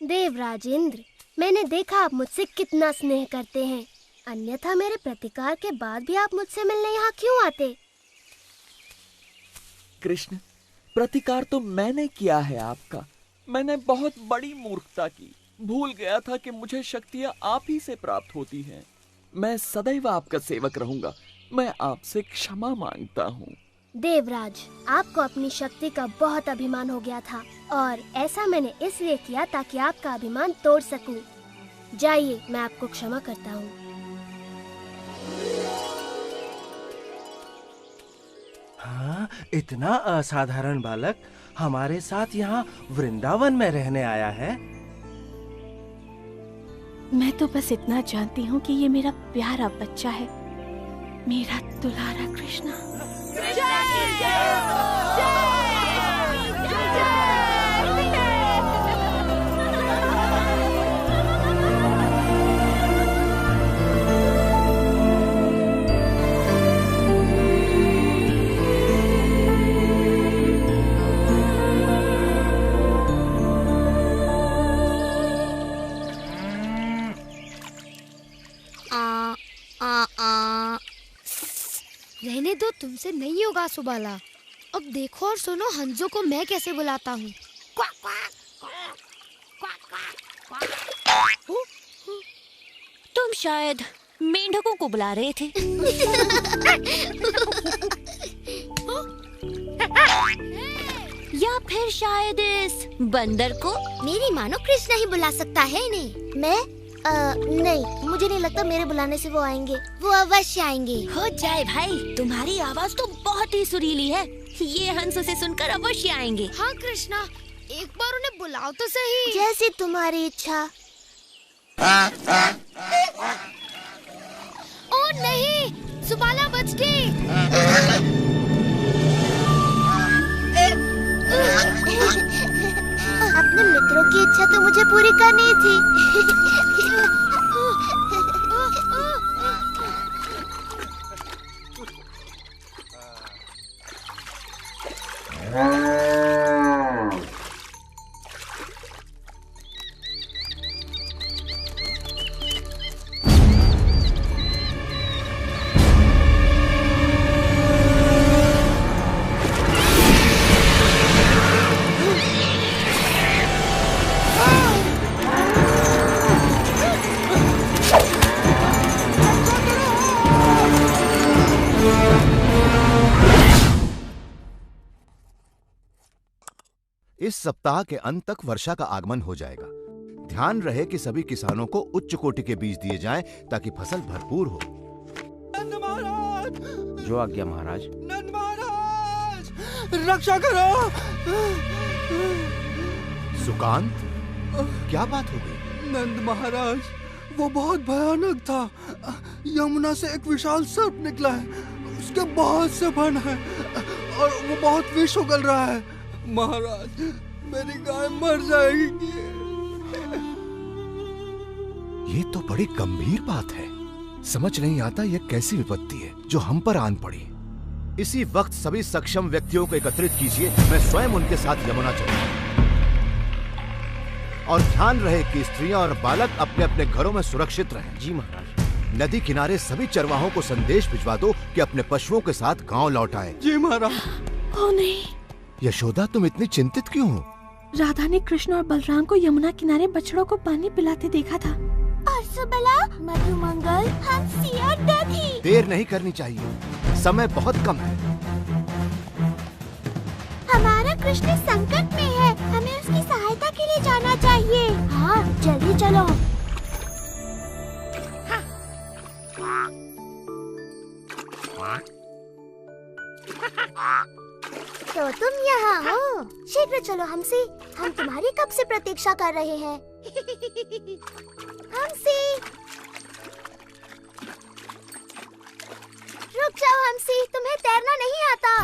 देवराजेंद्र, मैंने देखा आप मुझसे कितना स्नेह करते हैं। अन्यथा मेरे प्रतिकार के बाद भी आप मुझसे मिलने यहाँ क्यों आते? कृष्ण, प्रतिकार तो मैंने किया है आपका। मैंने बहुत बड़ी मूर्खता की। भूल गया था कि मुझे शक्तियाँ आप ही से प्राप्त होती हैं। मैं सदैव आपका सेवक रहूंगा। मैं आपसे क्षमा मांगता हूँ। देवराज, आपको अपनी शक्ति का बहुत अभिमान हो गया था और ऐसा मैंने इसलिए किया ताकि आपका अभिमान तोड़ सकूं। जाइए, मैं आपको क्षमा करता हूँ। हाँ, इतना असाधारण बालक हमारे साथ यहाँ वृंदावन में रहने आया है। मैं तो बस इतना जानती हूँ कि ये मेरा प्यारा बच्चा है, मेरा दुलारा कृष्णा। रहने दो, तुमसे नहीं होगा सुबाला। अब देखो और सुनो हंसो को मैं कैसे बुलाता हूँ। तुम शायद मेंढकों को बुला रहे थे। या फिर शायद इस बंदर को। मेरी मानो कृष्ण ही बुला सकता है इन्हें। मैं नहीं, मुझे नहीं लगता मेरे बुलाने से वो आएंगे। वो अवश्य आएंगे। हो जाए भाई, तुम्हारी आवाज तो बहुत ही सुरीली है। ये हंस उसे सुनकर अवश्य आएंगे। हाँ कृष्णा, एक बार उन्हें बुलाओ तो सही। जैसी तुम्हारी इच्छा। ओ नहीं, सुबाला बच गई। अपने मित्रों की इच्छा तो मुझे पूरी करनी थी। इस सप्ताह के अंत तक वर्षा का आगमन हो जाएगा। ध्यान रहे कि सभी किसानों को उच्च कोटि के बीज दिए जाएं ताकि फसल भरपूर हो। नंद महाराज! जो आज्ञा महाराज। नंद महाराज! रक्षा करो! सुकांत, क्या बात हो गई? नंद महाराज, वो बहुत भयानक था। यमुना से एक विशाल सर्प निकला है, उसके बहुत से फन है और वो बहुत विष उगल रहा है। महाराज, मेरी गाय मर जाएगी। ये तो बड़ी गंभीर बात है। समझ नहीं आता यह कैसी विपत्ति है जो हम पर आन पड़ी। इसी वक्त सभी सक्षम व्यक्तियों को एकत्रित कीजिए, मैं स्वयं उनके साथ यमुना चलूंगा। और ध्यान रहे कि स्त्रियां और बालक अपने अपने घरों में सुरक्षित रहें। जी महाराज। नदी किनारे सभी चरवाहों को संदेश भिजवा दो कि अपने पशुओं के साथ गांव लौट आए। जी महाराज। ओ नहीं, यशोदा, तुम इतनी चिंतित क्यों हो? राधा ने कृष्ण और बलराम को यमुना किनारे बछड़ों को पानी पिलाते देखा था। और सुबला, मधुमंगल, हंसी और दधी। देर नहीं करनी चाहिए, समय बहुत कम है। हमारा कृष्ण संकट में है, हमें उसकी सहायता के लिए जाना चाहिए। हाँ, जल्दी चलो। तो तुम यहाँ हो? शीघ्र चलो हमसे, हम तुम्हारी कब से प्रतीक्षा कर रहे हैं। हमसे, रुक जाओ हमसे, तुम्हें तैरना नहीं आता।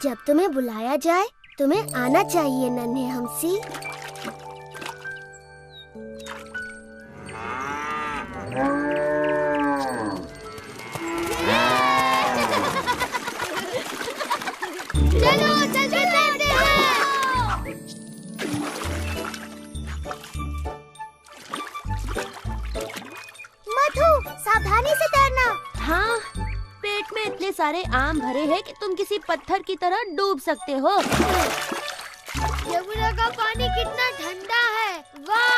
जब तुम्हें बुलाया जाए तुम्हें आना चाहिए नन्हे हमसी। चलो चलते तैरते हैं। मधु, सावधानी से तैरना। हाँ, पेट में इतने सारे आम भरे हैं कि तुम किसी पत्थर की तरह डूब सकते हो। यमुना का पानी कितना ठंडा है, वाह!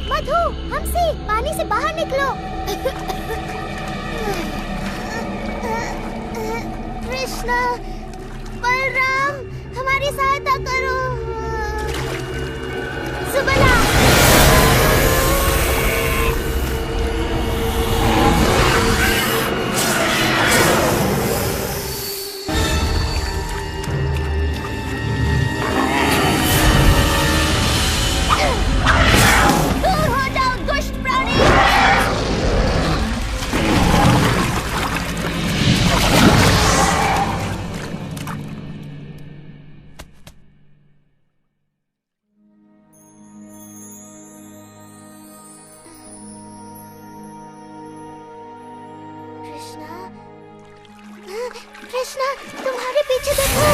मधु, हमसे पानी से बाहर निकलो। कृष्ण, बलराम, हमारी सहायता करो। सुबला, कृष्णा, तुम्हारे पीछे देखो।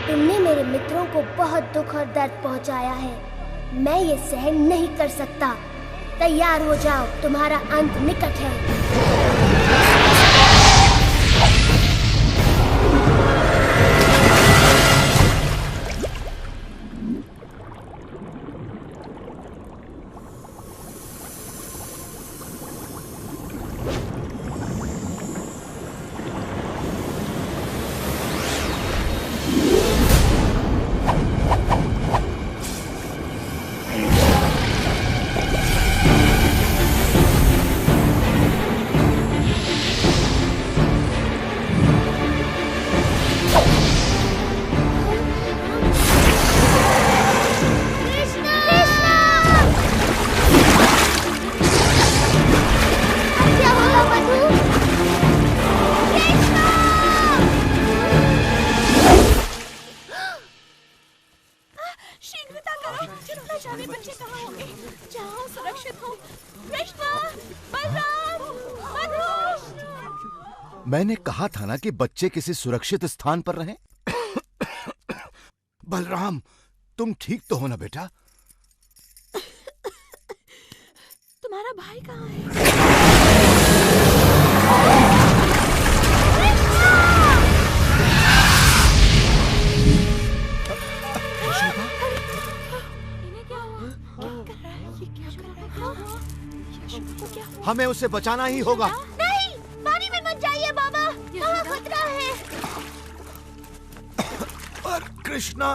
तुमने मेरे मित्रों को बहुत दुख और दर्द पहुंचाया है, मैं ये सहन नहीं कर सकता। तैयार हो जाओ, तुम्हारा अंत निकट है। न जाने बच्चे कहाँ होंगे। जाओ, सुरक्षित हो। कृष्णा, बलराम, मधु। मैंने कहा था ना कि बच्चे किसी सुरक्षित स्थान पर रहें। बलराम, तुम ठीक तो हो ना बेटा? तुम्हारा भाई कहाँ है? हमें उसे बचाना ही होगा। नहीं, पानी में मत जाइए बाबा, वहाँ खतरा है। और कृष्णा,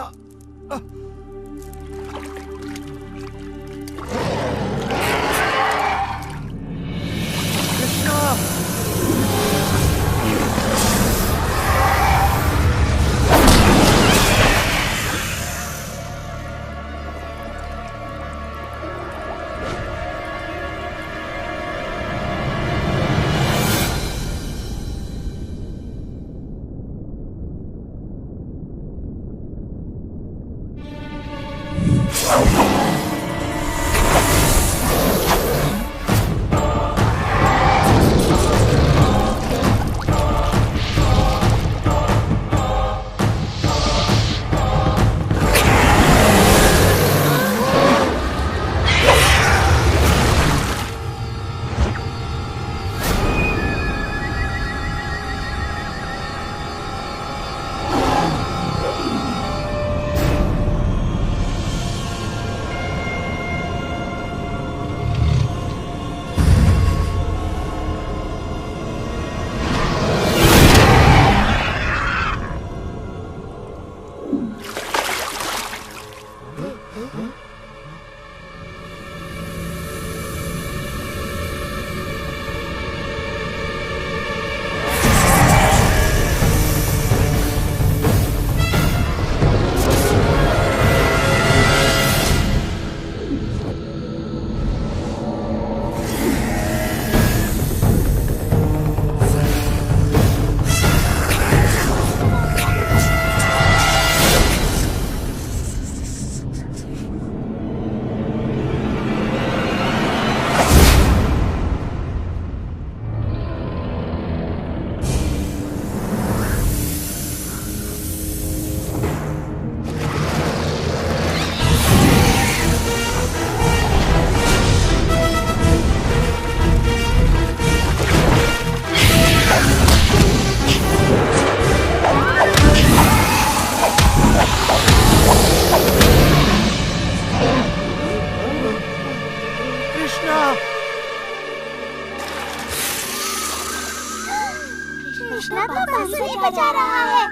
कृष्णा तो बांसुरी बजा रहा है।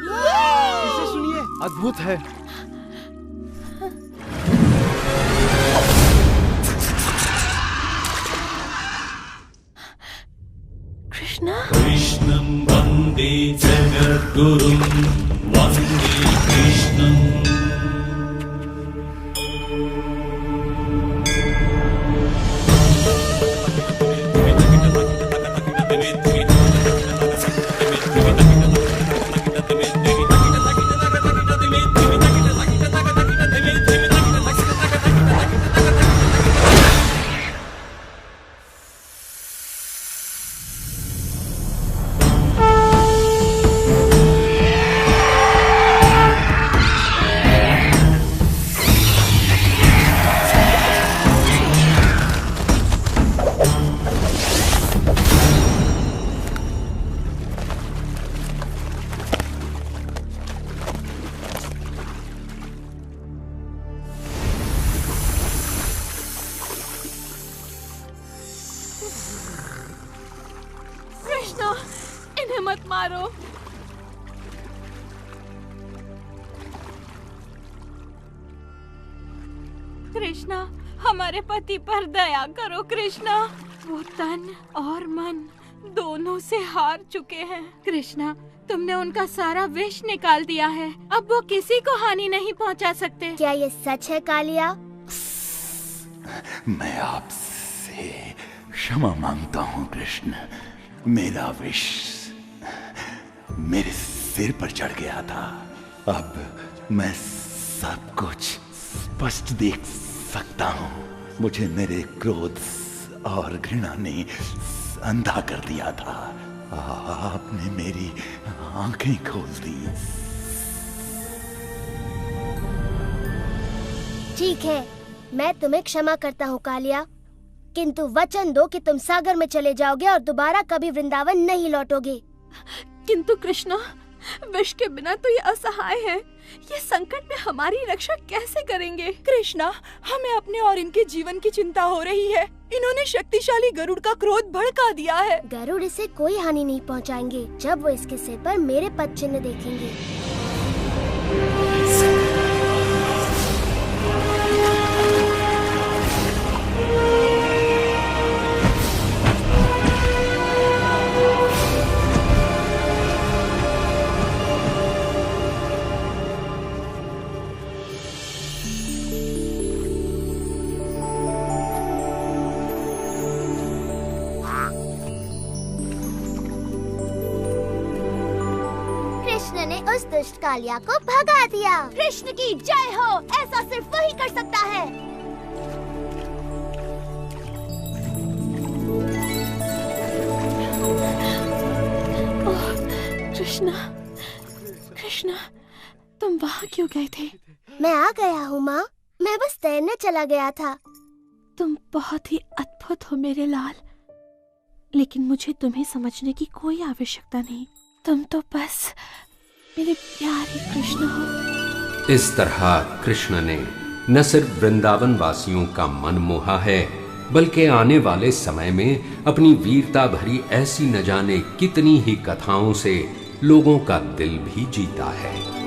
इसे सुनिए, अद्भुत है। कृष्णा, कृष्णं वन्दे जगद्गुरुं वन्दे कृष्णम्। कृष्णा, इन्हें मत मारो। कृष्णा, हमारे पति पर दया करो कृष्णा। वो तन और मन दोनों से हार चुके हैं। कृष्णा, तुमने उनका सारा विष निकाल दिया है। अब वो किसी को हानि नहीं पहुंचा सकते। क्या ये सच है कालिया? मैं आपसे क्षमा मांगता हूँ कृष्ण। मेरा विष मेरे सिर पर चढ़ गया था। अब मैं सब कुछ स्पष्ट देख सकता हूँ। मुझे मेरे क्रोध और घृणा ने अंधा कर दिया था। आपने मेरी आंखें खोल दी। ठीक है, मैं तुम्हें क्षमा करता हूँ कालिया, किंतु वचन दो कि तुम सागर में चले जाओगे और दोबारा कभी वृंदावन नहीं लौटोगे। किंतु कृष्णा, विष के बिना तो ये असहाय है। ये संकट में हमारी रक्षा कैसे करेंगे? कृष्णा, हमें अपने और इनके जीवन की चिंता हो रही है। इन्होंने शक्तिशाली गरुड़ का क्रोध भड़का दिया है। गरुड़ इसे कोई हानि नहीं पहुंचाएंगे जब वो इसके सिर पर मेरे पद चिन्ह देखेंगे। कृष्ण ने उस दुष्ट कालिया को भगा दिया। कृष्ण की जय हो। ऐसा सिर्फ वही कर सकता है। कृष्णा, कृष्णा, तुम वहाँ क्यों गए थे? मैं आ गया हूँ माँ, मैं बस तैरने चला गया था। तुम बहुत ही अद्भुत हो मेरे लाल, लेकिन मुझे तुम्हें समझने की कोई आवश्यकता नहीं। तुम तो बस मेरे प्यारे कृष्ण हो। इस तरह कृष्ण ने न सिर्फ वृंदावन वासियों का मन मोहा है, बल्कि आने वाले समय में अपनी वीरता भरी ऐसी न जाने कितनी ही कथाओं से लोगों का दिल भी जीता है।